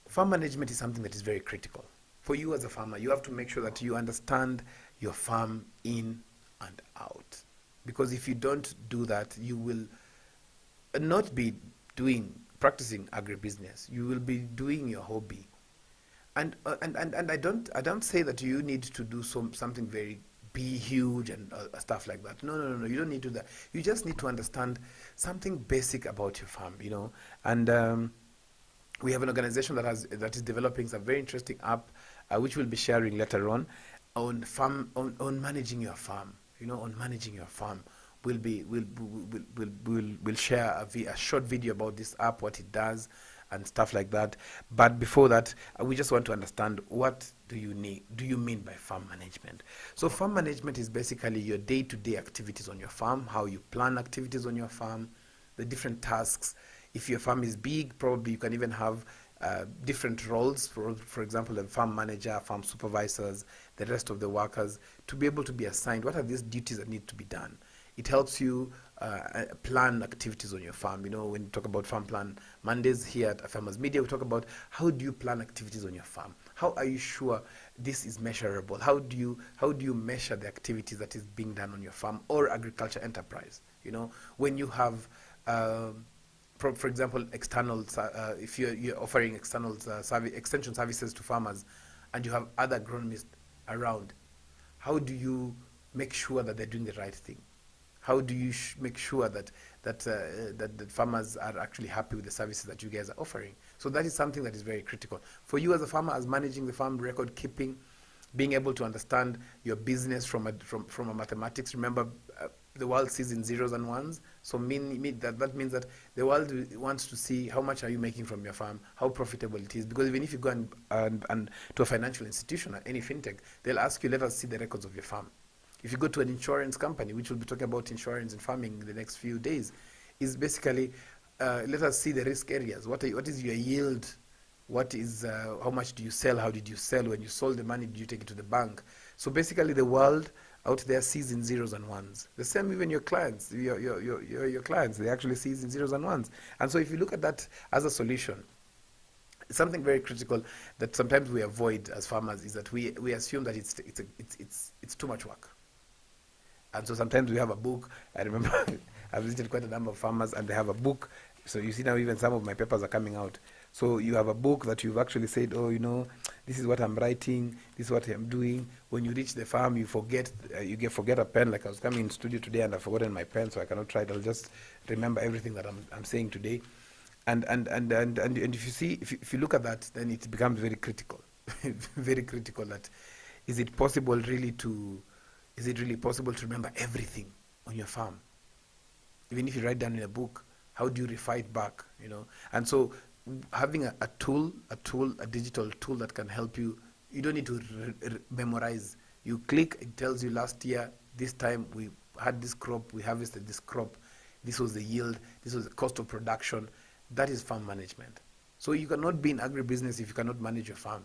farm management is something that is very critical. For you as a farmer, you have to make sure that you understand your farm in and out. Because if you don't do that, you will not be practicing agribusiness. You will be doing your hobby. And I don't say that you need to do something very huge and stuff like that. No. You don't need to do that. You just need to understand something basic about your farm, And we have an organization that is developing some very interesting app, which we'll be sharing later on managing your farm. On managing your farm, we'll share a short video about this app, what it does, and stuff like that. But before that, we just want to understand, what do you mean by farm management? So farm management is basically your day-to-day activities on your farm, how you plan activities on your farm, the different tasks. If your farm is big, probably you can even have different roles, for example, a farm manager, farm supervisors, the rest of the workers, to be able to be assigned what are these duties that need to be done. It helps you plan activities on your farm. When you talk about Farm Plan Mondays here at Farmers Media, we talk about how do you plan activities on your farm? How are you sure this is measurable? How do you measure the activities that is being done on your farm or agriculture enterprise? When you have for example, externals, if you're offering external extension services to farmers, and you have other agronomists around, how do you make sure that they're doing the right thing? How do you make sure that farmers are actually happy with the services that you guys are offering? So that is something that is very critical for you as a farmer, as managing the farm, record keeping, being able to understand your business from a mathematics. Remember, the world sees in zeros and ones, so that means that the world wants to see how much are you making from your farm, how profitable it is. Because even if you go and to a financial institution, any fintech, they'll ask you, let us see the records of your farm. If you go to an insurance company, which we'll be talking about insurance and farming in the next few days, is basically let us see the risk areas. What is your yield? What is how much do you sell? How did you sell? When you sold the money, did you take it to the bank? So basically, the world out there sees in zeros and ones. The same, even your clients, your clients, they actually see in zeros and ones. And so if you look at that as a solution, something very critical that sometimes we avoid as farmers is that we assume that it's too much work. And so sometimes we have a book. I remember I visited quite a number of farmers, and they have a book. So you see now even some of my papers are coming out. So you have a book that you've actually said, oh, this is what I'm writing, this is what I'm doing. When you reach the farm, you forget a pen. Like I was coming in studio today and I've forgotten my pen, so I cannot write. I'll just remember everything that I'm saying today. And if you look at that, then it becomes very critical, very critical. That is it really possible to remember everything on your farm? Even if you write down in a book, how do you refer it back? And so having a digital tool that can help you. You don't need to memorize. You click, it tells you last year, this time we had this crop, we harvested this crop, this was the yield, this was the cost of production. That is farm management. So you cannot be in agribusiness if you cannot manage your farm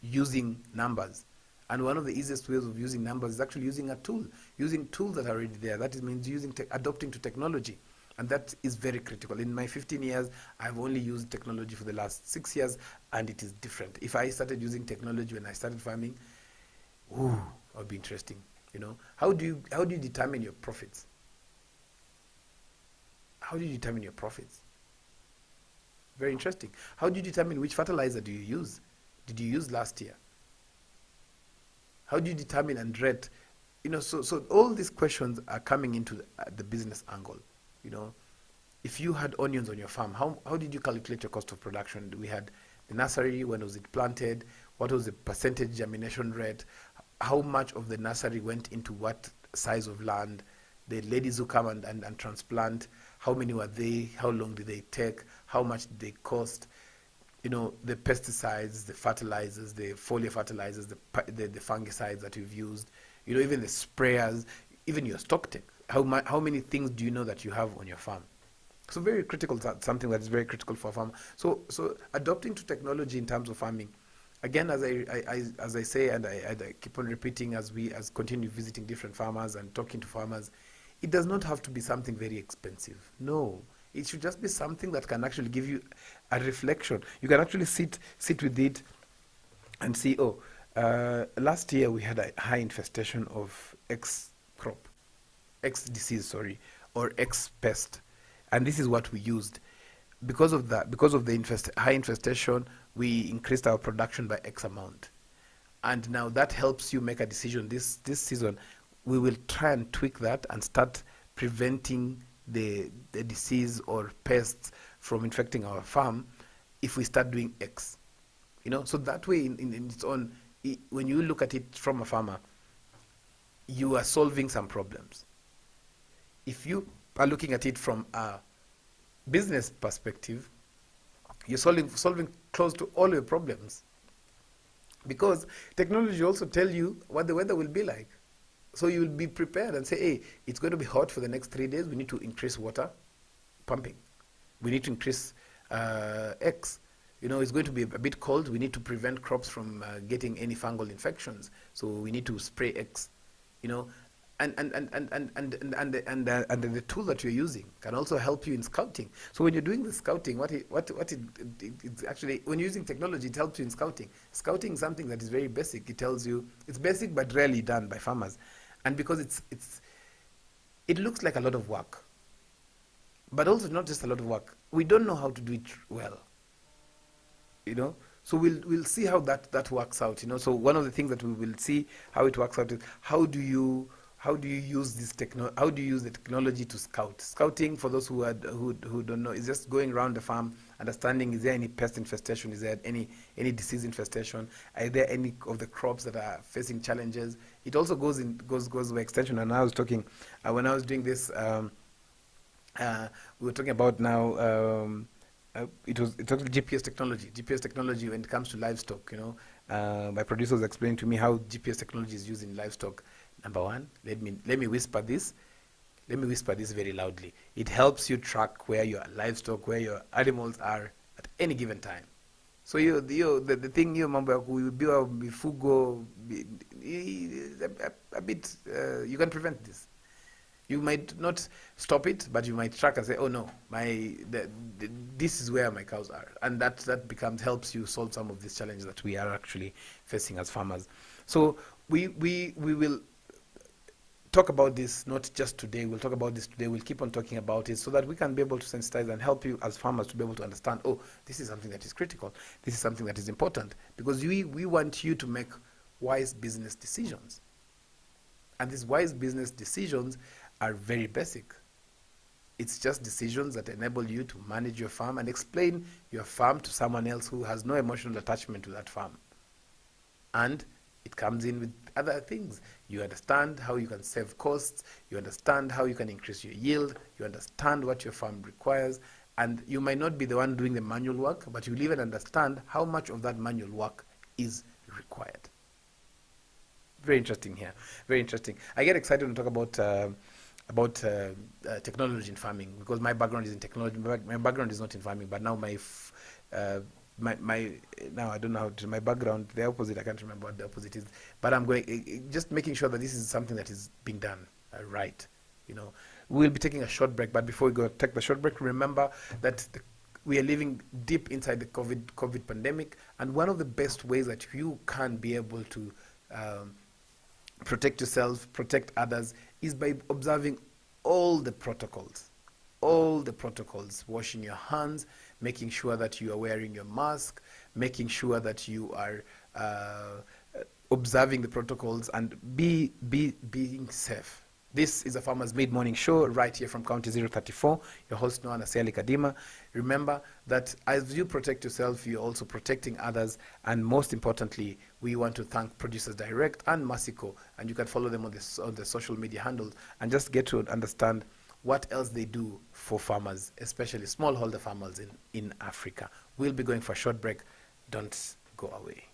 using numbers. And one of the easiest ways of using numbers is actually using a tool, using tools that are already there. That means adopting to technology. And that is very critical. In my 15 years, I've only used technology for the last 6 years, and it is different. If I started using technology when I started farming, it would be interesting. How do you determine your profits? How do you determine your profits? Very interesting. How do you determine which fertilizer do you use? Did you use last year? How do you determine and rate? So all these questions are coming into the business angle. If you had onions on your farm, how did you calculate your cost of production? We had the nursery, when was it planted? What was the percentage germination rate? How much of the nursery went into what size of land? The ladies who come and transplant, how many were they? How long did they take? How much did they cost? The pesticides, the fertilizers, the foliar fertilizers, the fungicides that you've used, even the sprayers, even your stock take. How many things do you know that you have on your farm? So very critical, something that is very critical for a farmer. So adopting to technology in terms of farming, again, as I say, and I keep on repeating as continue visiting different farmers and talking to farmers, it does not have to be something very expensive. No, it should just be something that can actually give you a reflection. You can actually sit with it and see, last year we had a high infestation of X crop, X disease, or X pest. And this is what we used. Because of the high infestation, we increased our production by X amount. And now that helps you make a decision. This season, we will try and tweak that and start preventing the disease or pests from infecting our farm if we start doing X. So that way, in its own, when you look at it from a farmer, you are solving some problems. If you are looking at it from a business perspective, you're solving close to all your problems, because technology also tell you what the weather will be like. So you will be prepared and say, hey, it's going to be hot for the next 3 days. We need to increase water pumping. We need to increase X. It's going to be a bit cold. We need to prevent crops from getting any fungal infections. So we need to spray X. And the tool that you're using can also help you in scouting. So when you're doing the scouting, it's actually, when you're using technology, it helps you in scouting. Scouting is something that is very basic. It tells you, it's basic but rarely done by farmers. And because it looks like a lot of work, but also not just a lot of work. We don't know how to do it well. So we'll see how that works out. So one of the things that we will see how it works out is how do you use the technology to scout? Scouting, for those who don't know, is just going around the farm, understanding, is there any pest infestation? Is there any disease infestation? Are there any of the crops that are facing challenges? It also goes by extension. And I was talking when I was doing this. We were talking about now. It's actually GPS technology. GPS technology when it comes to livestock. My producer was explaining to me how GPS technology is used in livestock. Number one, let me whisper this. Let me whisper this very loudly. It helps you track where your livestock, where your animals are at any given time. So the thing mambo kuibiwa mifugo a bit you can prevent this. You might not stop it, but you might track and say, oh no, this is where my cows are. And that helps you solve some of these challenges that we are actually facing as farmers. So we will talk about this not just today. We'll talk about this today. We'll keep on talking about it so that we can be able to sensitize and help you as farmers to be able to understand, oh, this is something that is critical. This is something that is important, because we want you to make wise business decisions. And these wise business decisions are very basic. It's just decisions that enable you to manage your farm and explain your farm to someone else who has no emotional attachment to that farm. And it comes in with other things. You understand how you can save costs. You understand how you can increase your yield. You understand what your farm requires. And you might not be the one doing the manual work, but you'll even understand how much of that manual work is required. Very interesting here. Very interesting. I get excited when we talk about technology in farming, because my background is in technology. My background is not in farming, but now now I don't know how to, my background, the opposite, I can't remember what the opposite is, but I'm going, just making sure that this is something that is being done right. We'll be taking a short break, but before we go take the short break, remember that we are living deep inside the COVID pandemic, and one of the best ways that you can be able to protect yourself, protect others, is by observing all the protocols, washing your hands, making sure that you are wearing your mask, making sure that you are observing the protocols, and being safe. This is a Farmers Made Morning Show right here from County 034. Your host, Noah Nasiali Kadima. Remember that as you protect yourself, you're also protecting others. And most importantly, we want to thank Producers Direct and Masico. And you can follow them on the social media handles and just get to understand what else they do for farmers, especially smallholder farmers in Africa. We'll be going for a short break. Don't go away.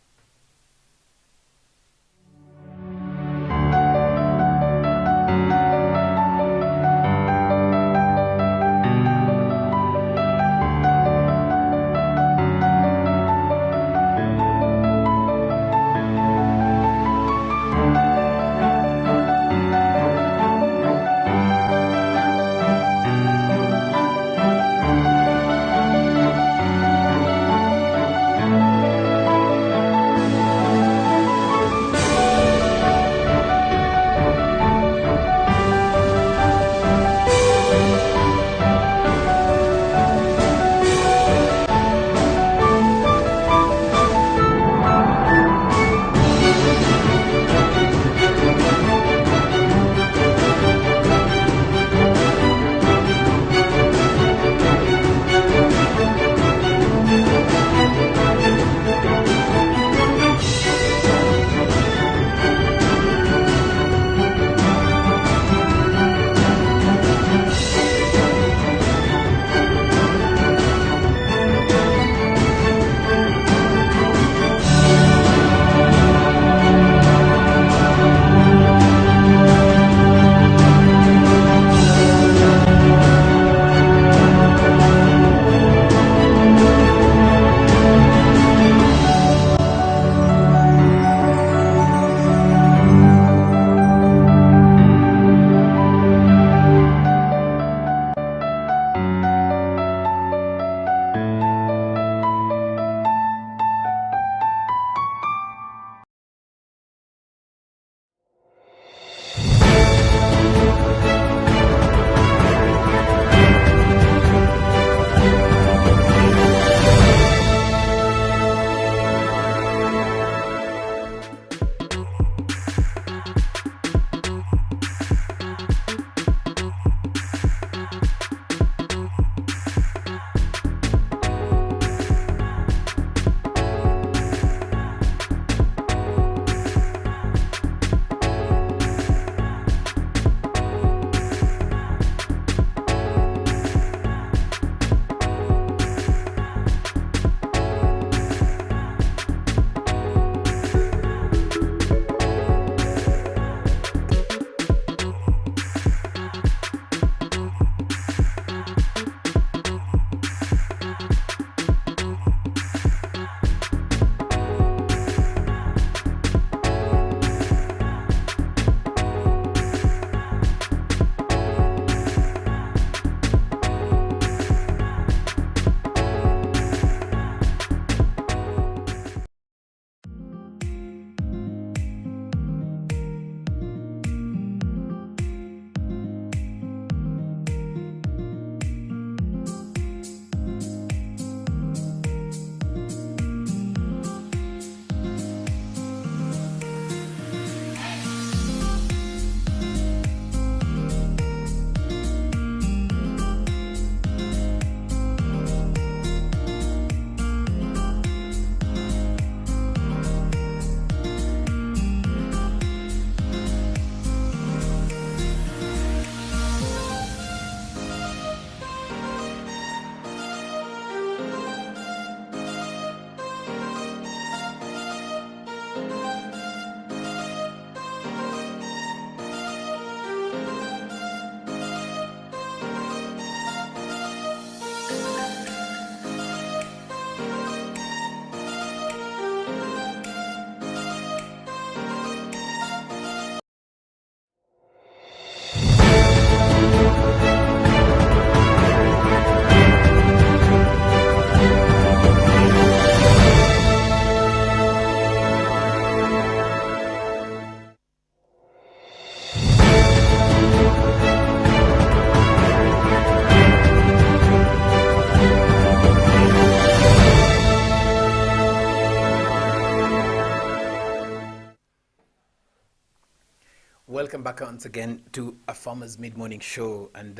Welcome back once again to a Farmer's Mid-Morning Show, and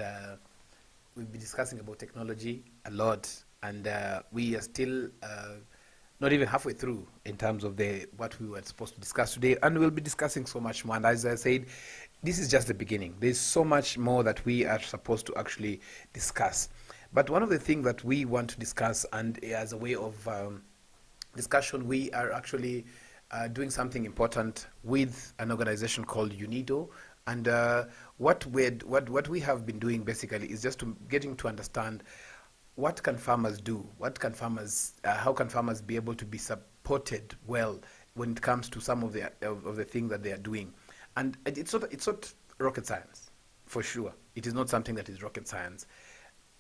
we'll be discussing about technology a lot, and we are still not even halfway through in terms of what we were supposed to discuss today, and we'll be discussing so much more. And as I said, this is just the beginning. There's so much more that we are supposed to actually discuss. But one of the things that we want to discuss, and as a way of discussion, we are actually doing something important with an organization called UNIDO. And what we have been doing basically is just getting to understand what can farmers do, how can farmers be able to be supported well when it comes to some of the things that they are doing. And it's not rocket science, for sure. It is not something that is rocket science.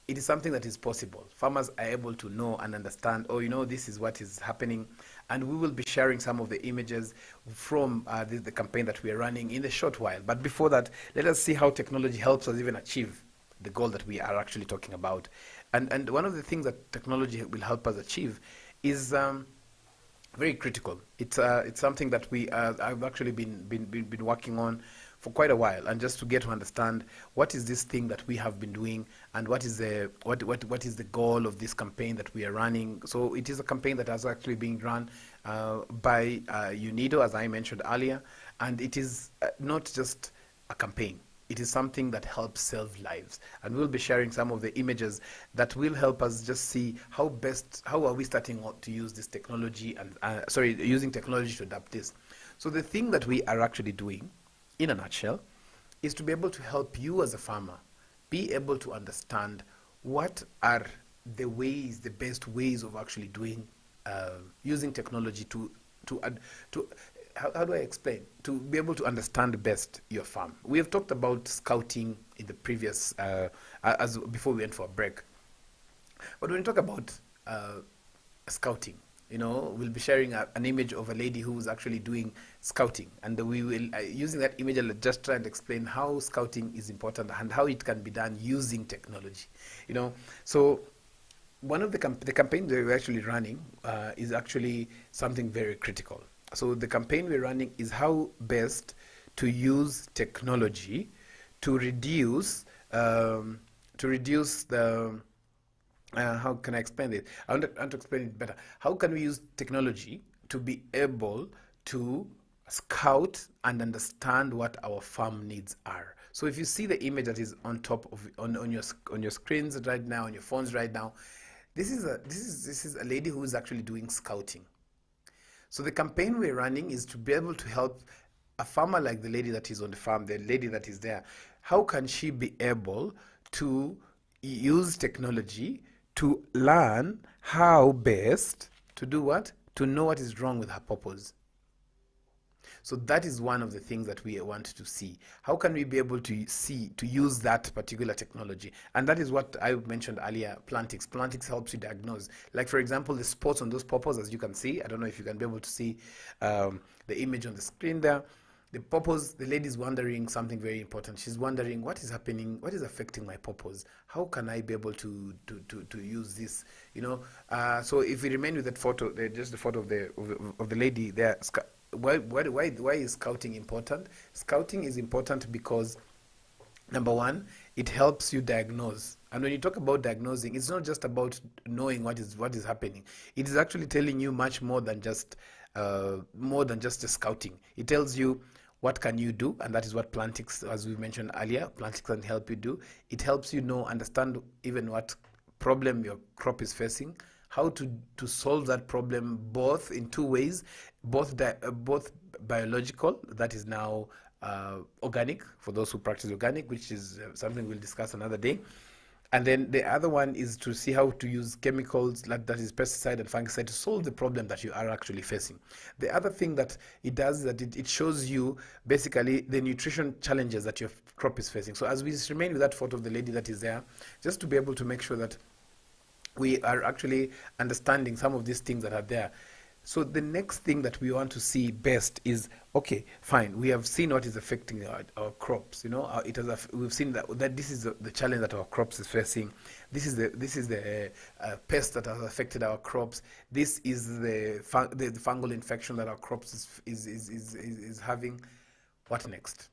It is something that is possible. Farmers are able to know and understand, this is what is happening. And we will be sharing some of the images from the campaign that we are running in a short while. But before that, let us see how technology helps us even achieve the goal that we are actually talking about. And one of the things that technology will help us achieve is very critical. It's something that I've actually been working on for quite a while, and just to get to understand what is this thing that we have been doing, and what is the goal of this campaign that we are running. So it is a campaign that has actually been run by UNIDO, as I mentioned earlier, and it is not just a campaign. It is something that helps save lives, and we'll be sharing some of the images that will help us just see how are we starting out to use this technology, and using technology to adapt this. So the thing that we are actually doing, in a nutshell, is to be able to help you as a farmer be able to understand what are the best ways of actually doing, using technology how do I explain? To be able to understand best your farm. We have talked about scouting in the previous, before we went for a break. But when we talk about scouting, we'll be sharing an image of a lady who is actually doing scouting, and we will, using that image, I'll just try and explain how scouting is important and how it can be done using technology. So one of the campaign that we're actually running is actually something very critical. So the campaign we're running is how best to use technology to reduce the how can I explain it? I want to explain it better. How can we use technology to be able to scout and understand what our farm needs are? So if you see the image that is on top of on your screens right now, on your phones right now, this is a lady who is actually doing scouting. So the campaign we're running is to be able to help a farmer like the lady that is on the farm, the lady that is there. How can she be able to use technology to learn how best to do what? To know what is wrong with her purpose. So that is one of the things that we want to see. How can we be able to use that particular technology? And that is what I mentioned earlier, Plantix. Plantix helps you diagnose. Like, for example, the spots on those purples, as you can see. I don't know if you can be able to see the image on the screen there. The purpose, the lady is wondering something very important. She's wondering what is happening, what is affecting my purpose. How can I be able to use this? So if we remain with that photo, just the photo of the lady there. Why is scouting important? Scouting is important because, number one, it helps you diagnose. And when you talk about diagnosing, it's not just about knowing what is happening. It is actually telling you much more than just the scouting. It tells you what can you do, and that is what Plantix, as we mentioned earlier, Plantix can help you do. It helps you understand even what problem your crop is facing, how to solve that problem, both in two ways, both biological, that is now organic, for those who practice organic, which is something we'll discuss another day. And then the other one is to see how to use chemicals, that is pesticide and fungicide, to solve the problem that you are actually facing. The other thing that it does is that it shows you basically the nutrition challenges that your crop is facing. So as we remain with that photo of the lady that is there, just to be able to make sure that we are actually understanding some of these things that are there. So the next thing that we want to see best is, okay, fine, we have seen what is affecting our crops. We've seen that this is the challenge that our crops is facing. This is the pest that has affected our crops. This is the fungal infection that our crops is having. What next?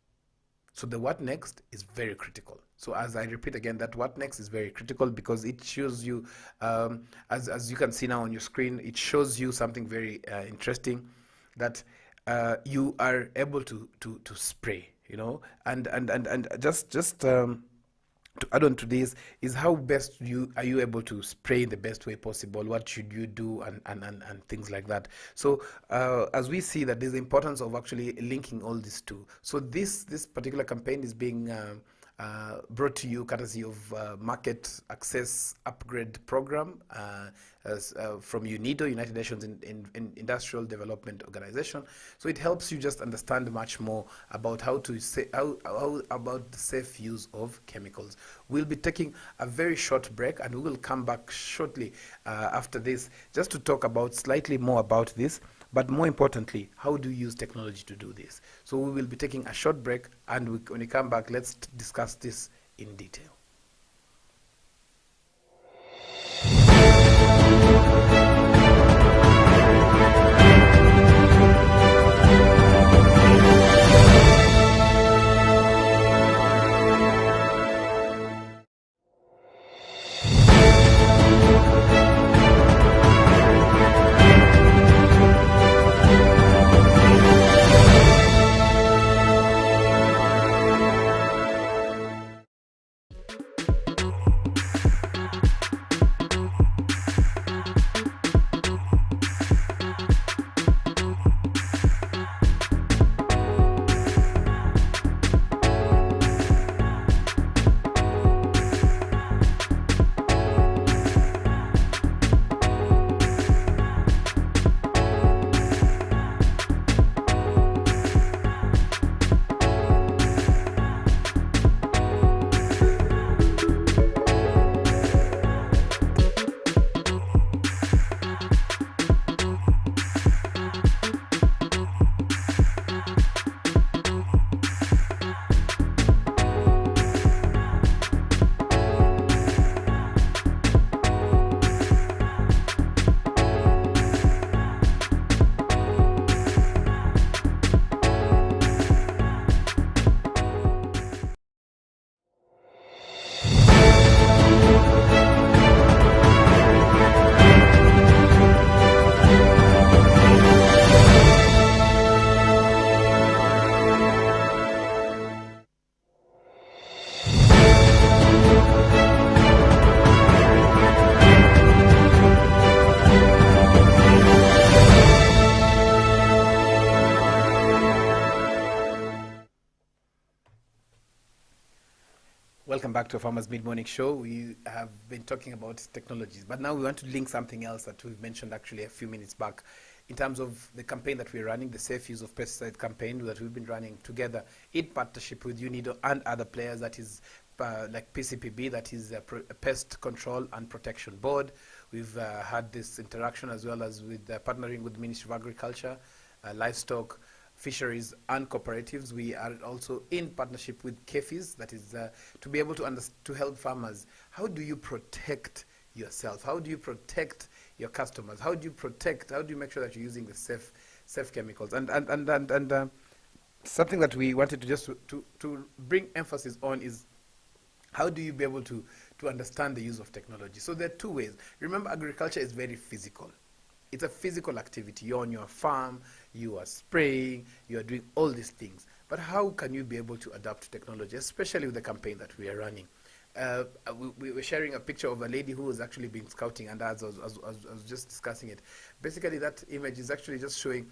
So the what next is very critical. So as I repeat again, that what next is very critical because it shows you, as you can see now on your screen, it shows you something very interesting, that you are able to spray, and just to add on to this is how best are you able to spray in the best way possible, what should you do, and things like that. So as we see that there's the importance of actually linking all these two. So this particular campaign is being brought to you courtesy of Market Access Upgrade Program from UNIDO, United Nations Industrial Development Organization. So it helps you just understand much more about how about the safe use of chemicals. We'll be taking a very short break, and we will come back shortly after this just to talk about slightly more about this. But more importantly, how do you use technology to do this? So we will be taking a short break, and when we come back, let's discuss this in detail. Welcome back to Farmers Mid-Morning Show. We have been talking about technologies, but now we want to link something else that we've mentioned actually a few minutes back in terms of the campaign that we're running, the Safe Use of Pesticide campaign that we've been running together in partnership with UNIDO and other players, that is like PCPB, that is a Pest Control and Protection Board. We've had this interaction as well as with partnering with the Ministry of Agriculture, Livestock, Fisheries and cooperatives. We are also in partnership with KEFIs, that is to be able to help farmers. How do you protect yourself? How do you protect your customers? How do you make sure that you're using the safe chemicals? And something that we wanted to just to bring emphasis on is how do you be able to understand the use of technology? So there are two ways. Remember, agriculture is very physical. It's a physical activity. You're on your farm, you are spraying, you are doing all these things. But how can you be able to adapt to technology, especially with the campaign that we are running? We were sharing a picture of a lady who was actually been scouting, and as I was just discussing it. Basically, that image is actually just showing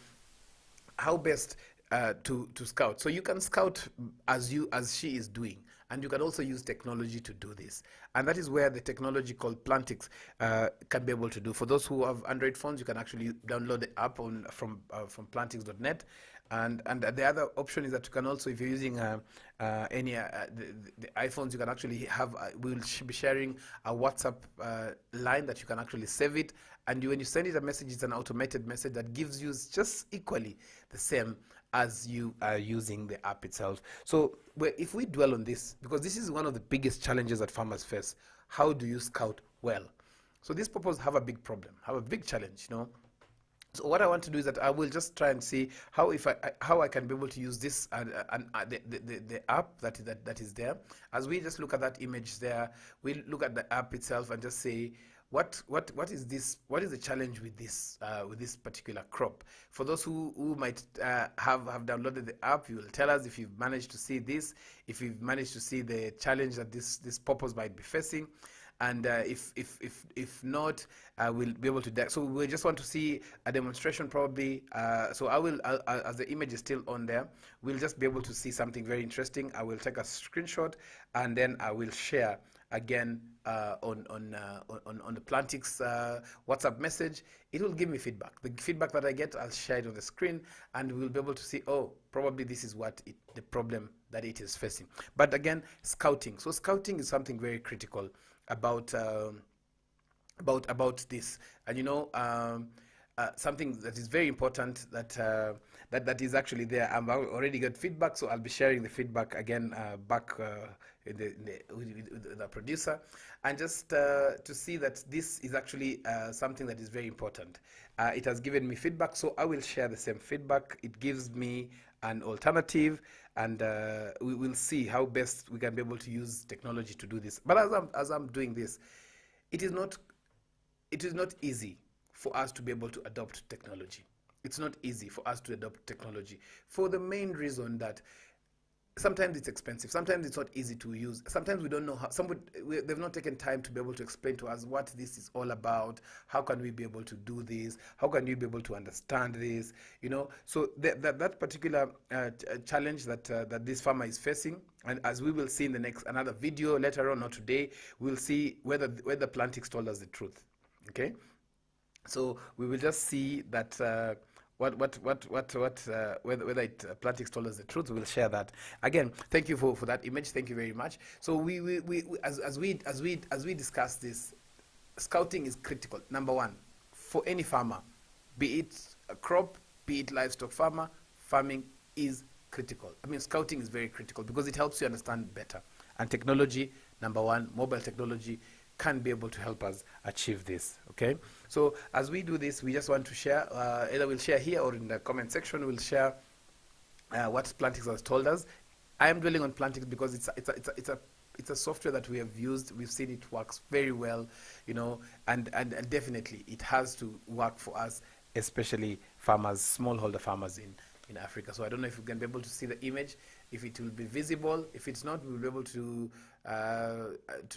how best to scout. So you can scout as she is doing, and you can also use technology to do this. And that is where the technology called Plantix can be able to do. For those who have Android phones, you can actually download the app from plantix.net. And the other option is that you can also, if you're using any the iPhones, you can actually have we'll be sharing a WhatsApp line that you can actually save it, and when you send it a message, it's an automated message that gives you just equally the same as you are using the app itself. So if we dwell on this, because this is one of the biggest challenges that farmers face, how do you scout well? So these purposes have a big problem, have a big challenge, So what I want to do is that I will just try and see how I can be able to use this the app that is there. As we just look at that image there, we look at the app itself and just say what is this? What is the challenge with this particular crop? For those who might have downloaded the app, you will tell us if you've managed to see this, if you've managed to see the challenge that this purpose might be facing. And if not, we'll be able to. So we just want to see a demonstration probably. So as the image is still on there, we'll just be able to see something very interesting. I will take a screenshot and then I will share again on the Plantix WhatsApp message. It will give me feedback. The feedback that I get, I'll share it on the screen, and we'll be able to see. Oh, probably this is the problem that it is facing. But again, scouting. So scouting is something very critical about this, and something that is very important that is actually there. I've already got feedback, so I'll be sharing the feedback again back with the producer, and just to see that this is actually something that is very important. It has given me feedback, so I will share the same feedback. It gives me an alternative, and we will see how best we can be able to use technology to do this. But as I'm doing this, it is not easy for us to be able to adopt technology. It's not easy for us to adopt technology for the main reason that sometimes it's expensive, sometimes it's not easy to use, sometimes we don't know how. They've not taken time to be able to explain to us what this is all about. How can we be able to do this? How can you be able to understand this? So that particular challenge that this farmer is facing, and as we will see in another video later on, not today, we'll see whether Plantix told us the truth. Okay, so we will just see that whether Plantix told us the truth. We'll share that again. Thank you for that image. Thank you very much. So as we discuss this, scouting is critical. Number one, for any farmer, be it a crop, be it livestock farmer, farming is critical. I mean, scouting is very critical because it helps you understand better. And technology, number one, mobile technology, can be able to help us achieve this. Okay, so as we do this, we just want to share, either we'll share here or in the comment section, we'll share what Plantix has told us. I am dwelling on Plantix because it's a software that we have used. We've seen it works very well, and definitely it has to work for us, especially farmers, smallholder farmers in Africa. So I don't know if you can be able to see the image, if it will be visible. If it's not, we'll be able to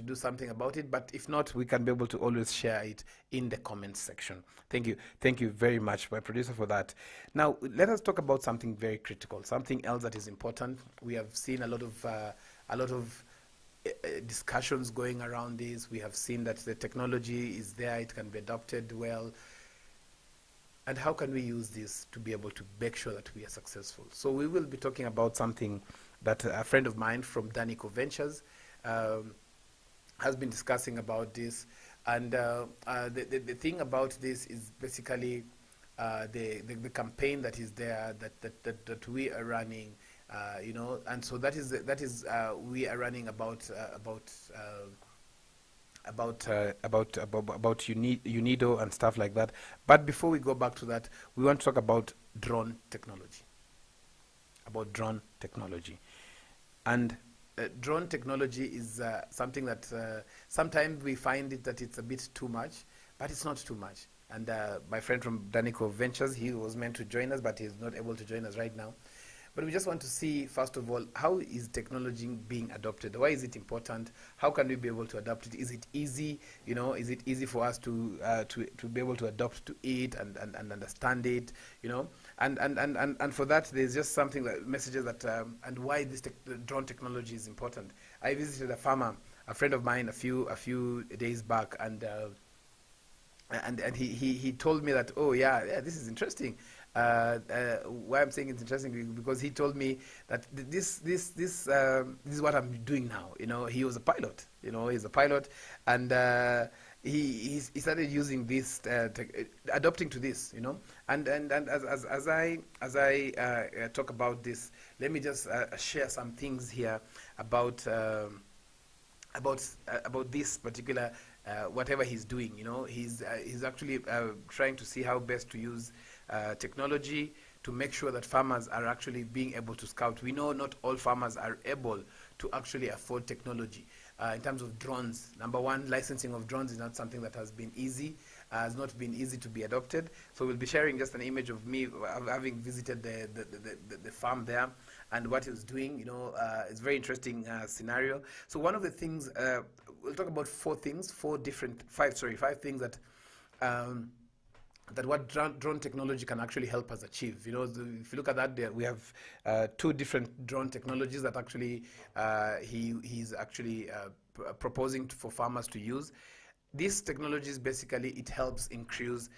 do something about it. But if not, we can be able to always share it in the comments section. Thank you very much, my producer, for that. Now let us talk about something very critical, something else that is important. We have seen a lot of discussions going around this. We have seen that the technology is there, it can be adopted well. And how can we use this to be able to make sure that we are successful? So we will be talking about something that a friend of mine from Danico Ventures has been discussing about this. And the thing about this is basically the campaign that is there that we are running, and so that is we are running about UNIDO and stuff like that. But before we go back to that, we want to talk about drone technology. And drone technology is something that sometimes we find that it's a bit too much, but it's not too much. And my friend from Danico Ventures, he was meant to join us, but he's not able to join us right now. But we just want to see, first of all, how is technology being adopted? Why is it important? How can we be able to adopt it? Is it easy? Is it easy for us to be able to adopt to it and understand it? And for that, there's just something that messages that and why this drone technology is important. I visited a farmer, a friend of mine, a few days back, and he told me that, oh yeah, this is interesting. Why I'm saying it's interesting because he told me that this is what I'm doing now. He was a pilot. He's a pilot, and he started using this, adopting to this. And as I talk about this, let me just share some things here about this particular whatever he's doing. He's actually trying to see how best to use technology to make sure that farmers are actually being able to scout. We know not all farmers are able to actually afford technology. In terms of drones, number one, licensing of drones is not something that has been easy, has not been easy to be adopted. So we'll be sharing just an image of me having visited the farm there and what he was doing. It's a very interesting scenario. So one of the things, we'll talk about five things that what drone technology can actually help us achieve. If you look at that, we have two different drone technologies that actually he's actually proposing for farmers to use. These technologies, basically, it helps increase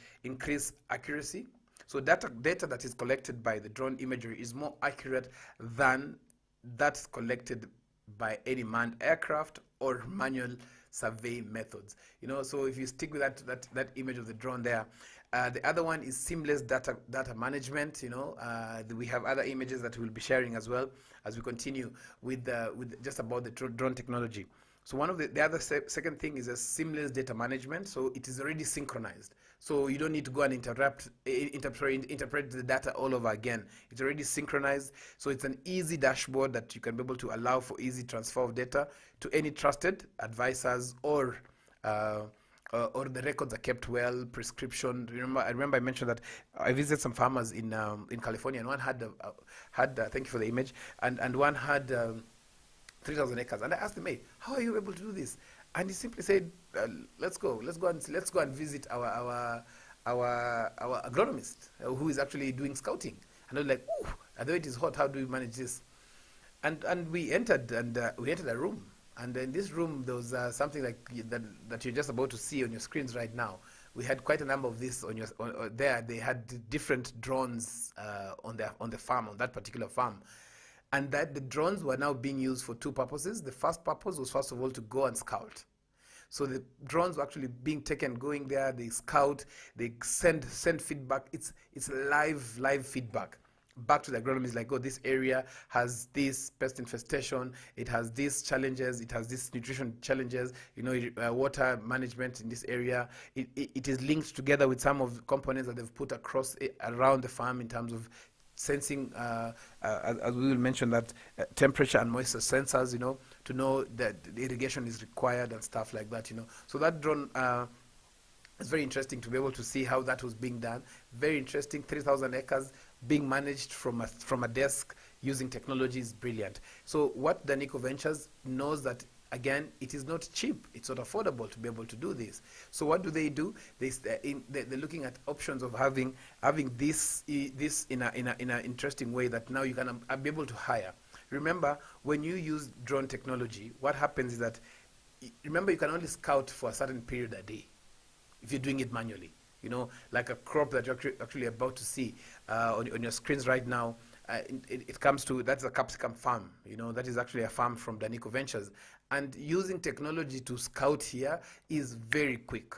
accuracy. So data that is collected by the drone imagery is more accurate than that's collected by any manned aircraft or manual survey methods. So if you stick with that image of the drone there, the other one is seamless data management. We have other images that we'll be sharing as well as we continue with just about the drone technology. So one of the other second thing is a seamless data management. So it is already synchronized. So you don't need to go and interpret the data all over again. It's already synchronized. So it's an easy dashboard that you can be able to allow for easy transfer of data to any trusted advisors or the records are kept well, prescription. I remember I mentioned that I visited some farmers in California, and one had thank you for the image, and one had 3,000 acres. And I asked him, hey, how are you able to do this? And he simply said, let's go and visit our agronomist who is actually doing scouting. And I was like, ooh, although it is hot, how do we manage this? And we entered a room. And in this room, there was something like that you're just about to see on your screens right now. We had quite a number of this on there. They had different drones on the farm, on that particular farm. And that the drones were now being used for two purposes. The first purpose was, first of all, to go and scout. So the drones were actually being taken, going there, they scout, they send feedback. It's live feedback back to the agronomist, like, oh, this area has this pest infestation, it has these challenges, it has this nutrition challenges, water management in this area. It is linked together with some of the components that they've put around the farm in terms of sensing, as we will mention, that temperature and moisture sensors, to know that the irrigation is required and stuff like that, So that drone it's very interesting to be able to see how that was being done. Very interesting. 3,000 acres being managed from a desk using technology is brilliant. So what Danico Ventures knows that, again, it is not cheap. It's not affordable to be able to do this. So what do? They're looking at options of having this in an interesting way that now you can be able to hire. Remember, when you use drone technology, what happens is that, remember, you can only scout for a certain period a day if you're doing it manually. Like a crop that you're actually about to see on your screens right now. It comes to, that's a capsicum farm. That is actually a farm from Danico Ventures. And using technology to scout here is very quick,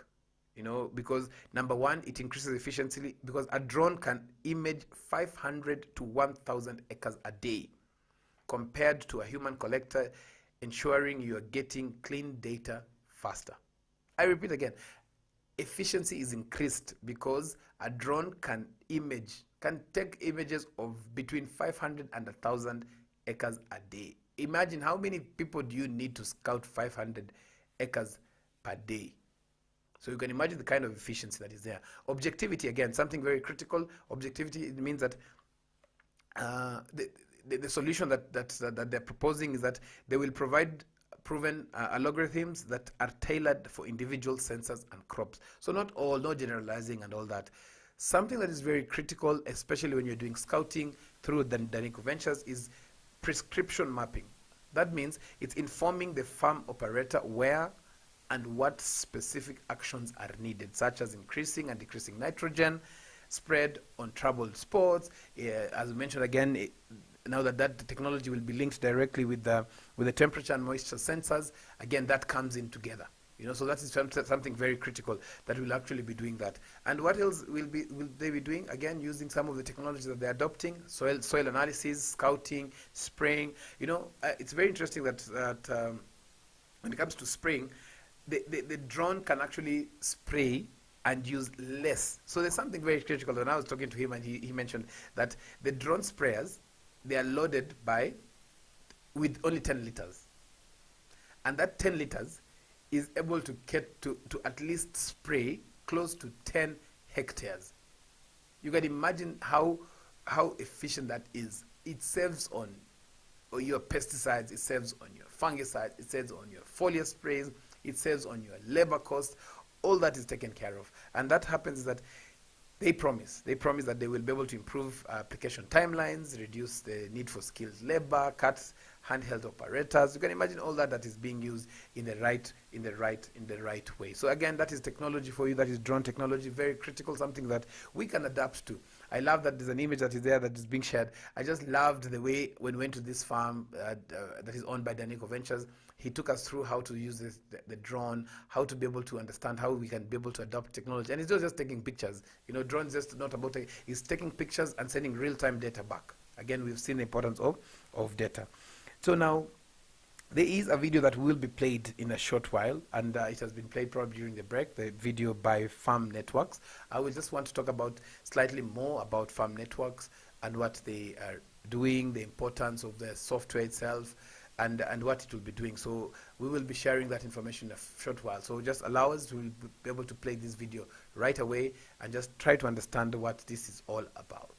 because number one, it increases efficiency, because a drone can image 500 to 1,000 acres a day, compared to a human collector, ensuring you are getting clean data faster. I repeat again, efficiency is increased because a drone can take images of between 500 and 1,000 acres a day. Imagine how many people do you need to scout 500 acres per day. So you can imagine the kind of efficiency that is there. Objectivity, again, something very critical. Objectivity, it means that the solution that they're proposing is that they will provide proven algorithms that are tailored for individual sensors and crops. So no generalizing and all that. Something that is very critical, especially when you're doing scouting through the Danico Ventures, is prescription mapping. That means it's informing the farm operator where and what specific actions are needed, such as increasing and decreasing nitrogen, spread on troubled spots. As we mentioned again, now that technology will be linked directly with the temperature and moisture sensors, again, that comes in together. So that is something very critical, that will actually be doing that. And what else will they be doing? Again, using some of the technologies that they're adopting, soil analysis, scouting, spraying. It's very interesting that when it comes to spraying, the drone can actually spray and use less. So there's something very critical. When I was talking to him, and he mentioned that the drone sprayers, they are loaded with only 10 liters. And that 10 liters is able to get to at least spray close to 10 hectares. You can imagine how efficient that is. It saves on your pesticides, it saves on your fungicides, it saves on your foliar sprays, it saves on your labor cost. All that is taken care of. And that happens is that they promise that they will be able to improve application timelines, reduce the need for skilled labor, cut handheld operators. You can imagine all that is being used in the right way. So again, that is technology for you. That is drone technology, very critical, something that we can adapt to. I love that there's an image that is there that is being shared. I just loved the way when we went to this farm that is owned by Danico Ventures. He took us through how to use the drone, how to be able to understand how we can be able to adopt technology. And it's not just taking pictures. You know, drones just not about it. It's taking pictures and sending real-time data back. Again, we've seen the importance of data. So now, there is a video that will be played in a short while, and it has been played probably during the break, the video by Farm Networks. I will just want to talk about slightly more about Farm Networks and what they are doing, the importance of the software itself, and what it will be doing. So we will be sharing that information in a short while. So just allow us to be able to play this video right away and just try to understand what this is all about.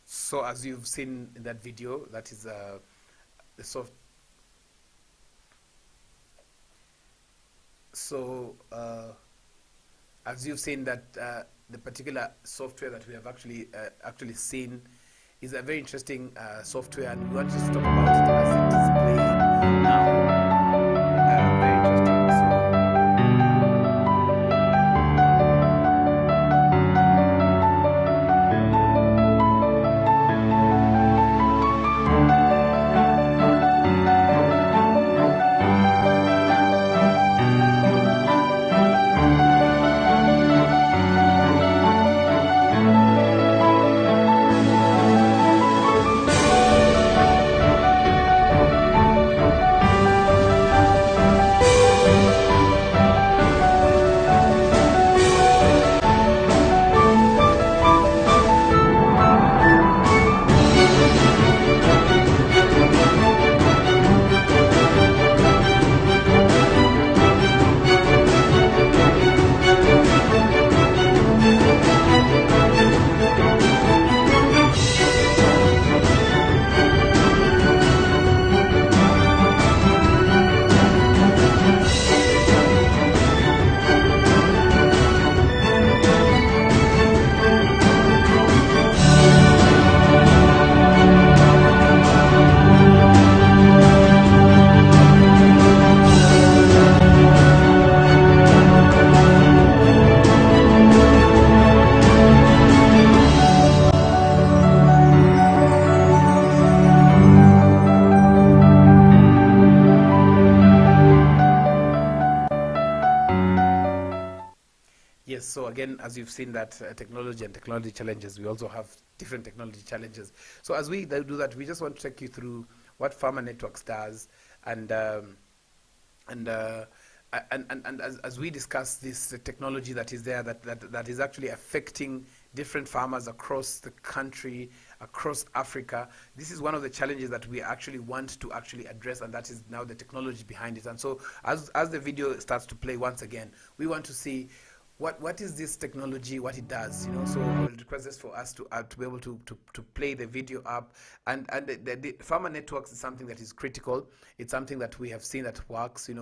So as you've seen in that video, that is the soft. So as you've seen that the particular software that we have actually seen is a very interesting software, and we want to talk about it as it is playing now. Very interesting. again, as you've seen that technology and technology challenges, we also have different technology challenges. So as we do that, we just want to take you through what Farmer Networks does, and as we discuss this technology that is there, that is actually affecting different farmers across the country, across Africa. This is one of the challenges that we actually want to actually address, and that is now the technology behind it. And so as the video starts to play once again, we want to see what is this technology, what it does, So I will request this for us to be able to play the video up. And the Farmer Networks is something that is critical. It's something that we have seen that works, and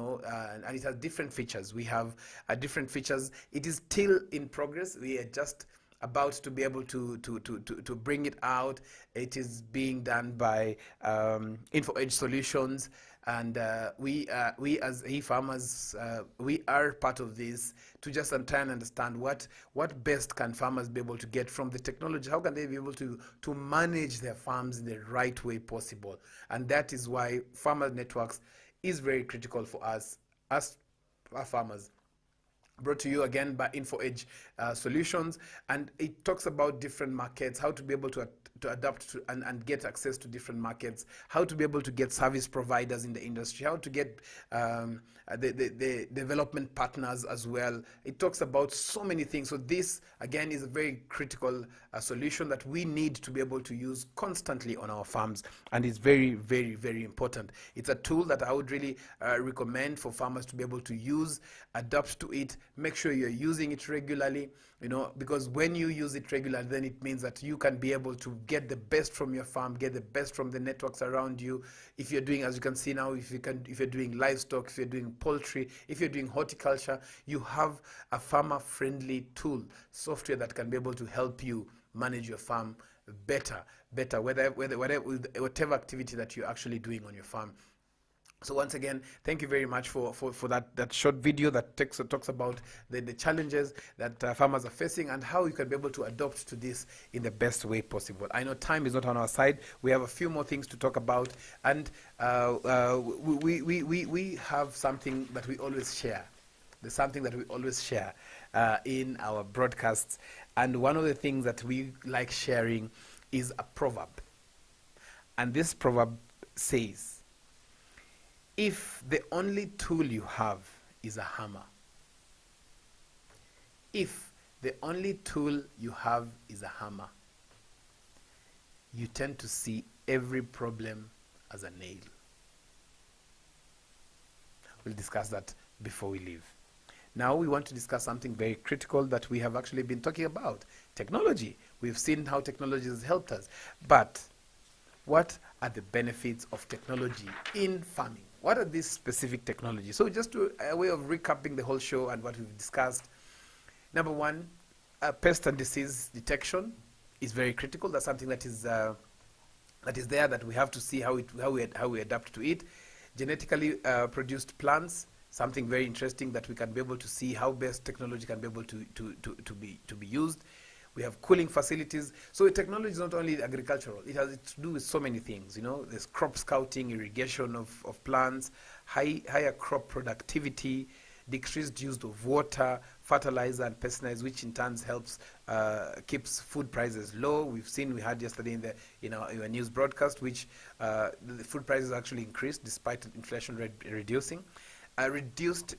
it has different features. We have different features. It is still in progress. We are just about to be able to bring it out. It is being done by InfoEdge Solutions, and we as farmers, we are part of this to just try and understand what best can farmers be able to get from the technology. How can they be able to manage their farms in the right way possible? And that is why Farmer Networks is very critical for us as farmers. Brought to you again by InfoEdge Solutions, and it talks about different markets, how to be able to adapt to and get access to different markets, how to be able to get service providers in the industry, how to get the development partners as well. It talks about so many things. So this again is a very critical solution that we need to be able to use constantly on our farms, and it's very, very, very important. It's a tool that I would really recommend for farmers to be able to use, adapt to it. Make sure you're using it regularly, because when you use it regularly, then it means that you can be able to get the best from your farm, get the best from the networks around you. If you're doing, as you can see now, if you're doing livestock, if you're doing poultry, if you're doing horticulture, you have a farmer-friendly tool, software that can be able to help you manage your farm better, whatever activity that you're actually doing on your farm. So once again, thank you very much for that short video that talks about the challenges that farmers are facing and how you can be able to adapt to this in the best way possible. I know time is not on our side. We have a few more things to talk about, and we have something that we always share. There's something that we always share in our broadcasts, and one of the things that we like sharing is a proverb. And this proverb says, if the only tool you have is a hammer, if the only tool you have is a hammer, you tend to see every problem as a nail. We'll discuss that before we leave. Now we want to discuss something very critical that we have actually been talking about, technology. We've seen how technology has helped us, but what are the benefits of technology in farming? What are these specific technologies? So just a way of recapping the whole show and what we've discussed. Number one, pest and disease detection is very critical. That's something that is there that we have to see how we adapt to it. Genetically produced plants, something very interesting that we can be able to see how best technology can be able to be used. We have cooling facilities. So technology is not only agricultural. It has to do with so many things. There's crop scouting, irrigation of plants, higher crop productivity, decreased use of water, fertilizer and pesticides, which in turn helps keeps food prices low. We had yesterday in our news broadcast, which the food prices actually increased despite inflation rate reducing. Reduced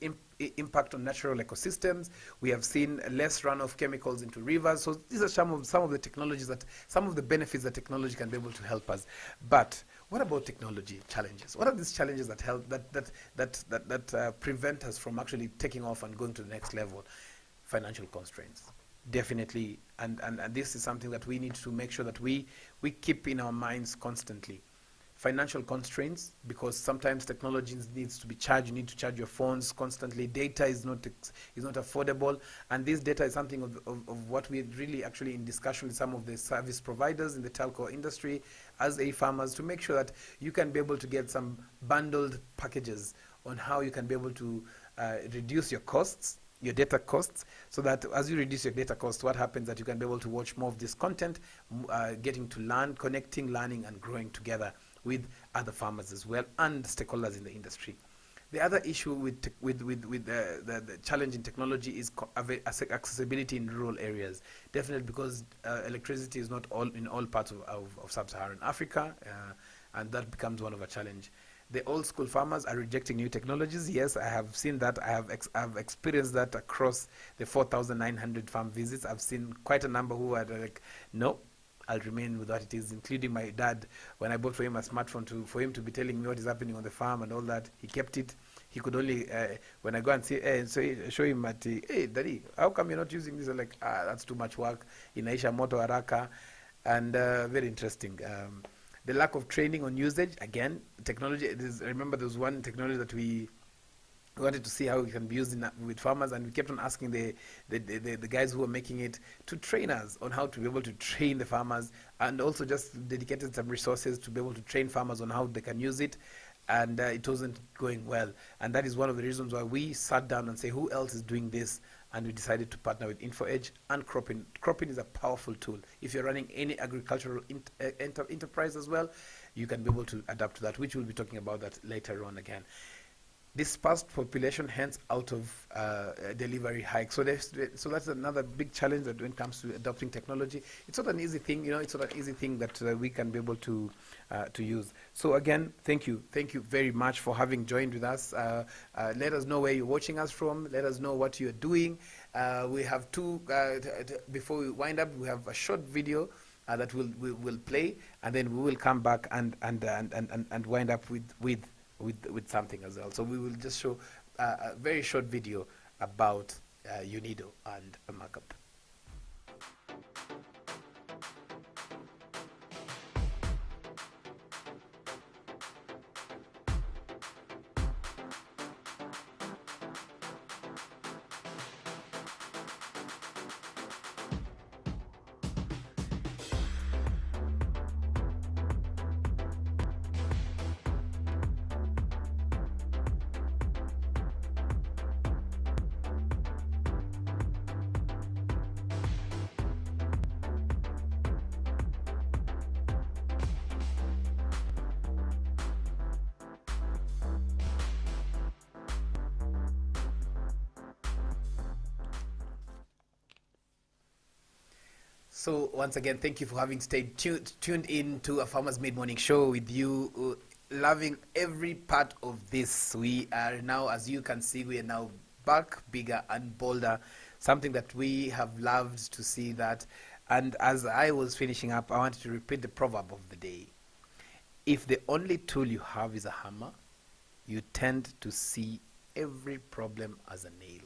impact on natural ecosystems. We have seen less runoff chemicals into rivers. So these are some of the technologies some of the benefits that technology can be able to help us. But what about technology challenges? What are these challenges that help that prevent us from actually taking off and going to the next level? Financial constraints, definitely, and this is something that we need to make sure that we keep in our minds constantly. Financial constraints, because sometimes technology needs to be charged. You need to charge your phones constantly. Data is not affordable, and this data is something of what we're really actually in discussion with some of the service providers in the telco industry as farmers, to make sure that you can be able to get some bundled packages on how you can be able to reduce your costs, your data costs, so that as you reduce your data costs, what happens that you can be able to watch more of this content, getting to learn, connecting, learning, and growing together with other farmers as well and stakeholders in the industry. The other issue with the challenge in technology is accessibility in rural areas. Definitely, because electricity is not all in all parts of sub-Saharan Africa, and that becomes one of a challenge. The old school farmers are rejecting new technologies. Yes, I have seen that. I've experienced that across the 4,900 farm visits. I've seen quite a number who are like, no, I'll remain with what it is, including my dad. When I bought for him a smartphone for him to be telling me what is happening on the farm and all that, he kept it. He could only, when I go and see, show him at, hey, Daddy, how come you're not using this? I'm like, that's too much work. Inaisha moto haraka. And very interesting. The lack of training on usage, again, technology. Remember, there was one technology that we wanted to see how it can be used with farmers, and we kept on asking the guys who were making it to train us on how to be able to train the farmers, and also just dedicated some resources to be able to train farmers on how they can use it. And it wasn't going well, and that is one of the reasons why we sat down and say, who else is doing this? And we decided to partner with InfoEdge and Cropping. Cropping is a powerful tool. If you're running any agricultural enterprise as well, you can be able to adapt to that, which we'll be talking about that later on again. Dispersed population, hence out of delivery hike. So that's another big challenge that when it comes to adopting technology. It's not an easy thing, it's not an easy thing that we can be able to use. So again, thank you very much for having joined with us. Let us know where you're watching us from. Let us know what you're doing. We have before we wind up, we have a short video that we'll play, and then we will come back and wind up with something as well. So we will just show a very short video about UNIDO and a markup. So once again, thank you for having stayed tuned in to a Farmers Made Morning Show with you, loving every part of this. We are now, as you can see, we are now back, bigger and bolder, something that we have loved to see that. And as I was finishing up, I wanted to repeat the proverb of the day. If the only tool you have is a hammer, you tend to see every problem as a nail.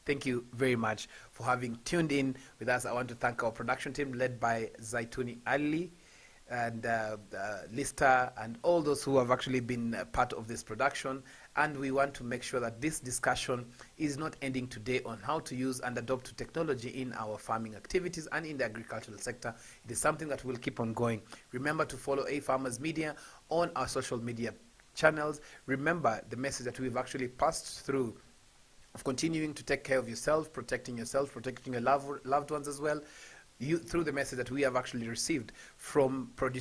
Thank you very much for having tuned in with us. I want to thank our production team led by Zaituni Ali and Lister and all those who have actually been part of this production. And we want to make sure that this discussion is not ending today on how to use and adopt technology in our farming activities and in the agricultural sector. It is something that will keep on going. Remember to follow A Farmers Media on our social media channels. Remember the message that we've actually passed through of continuing to take care of yourself, protecting your loved ones as well, through the message that we have actually received from producers.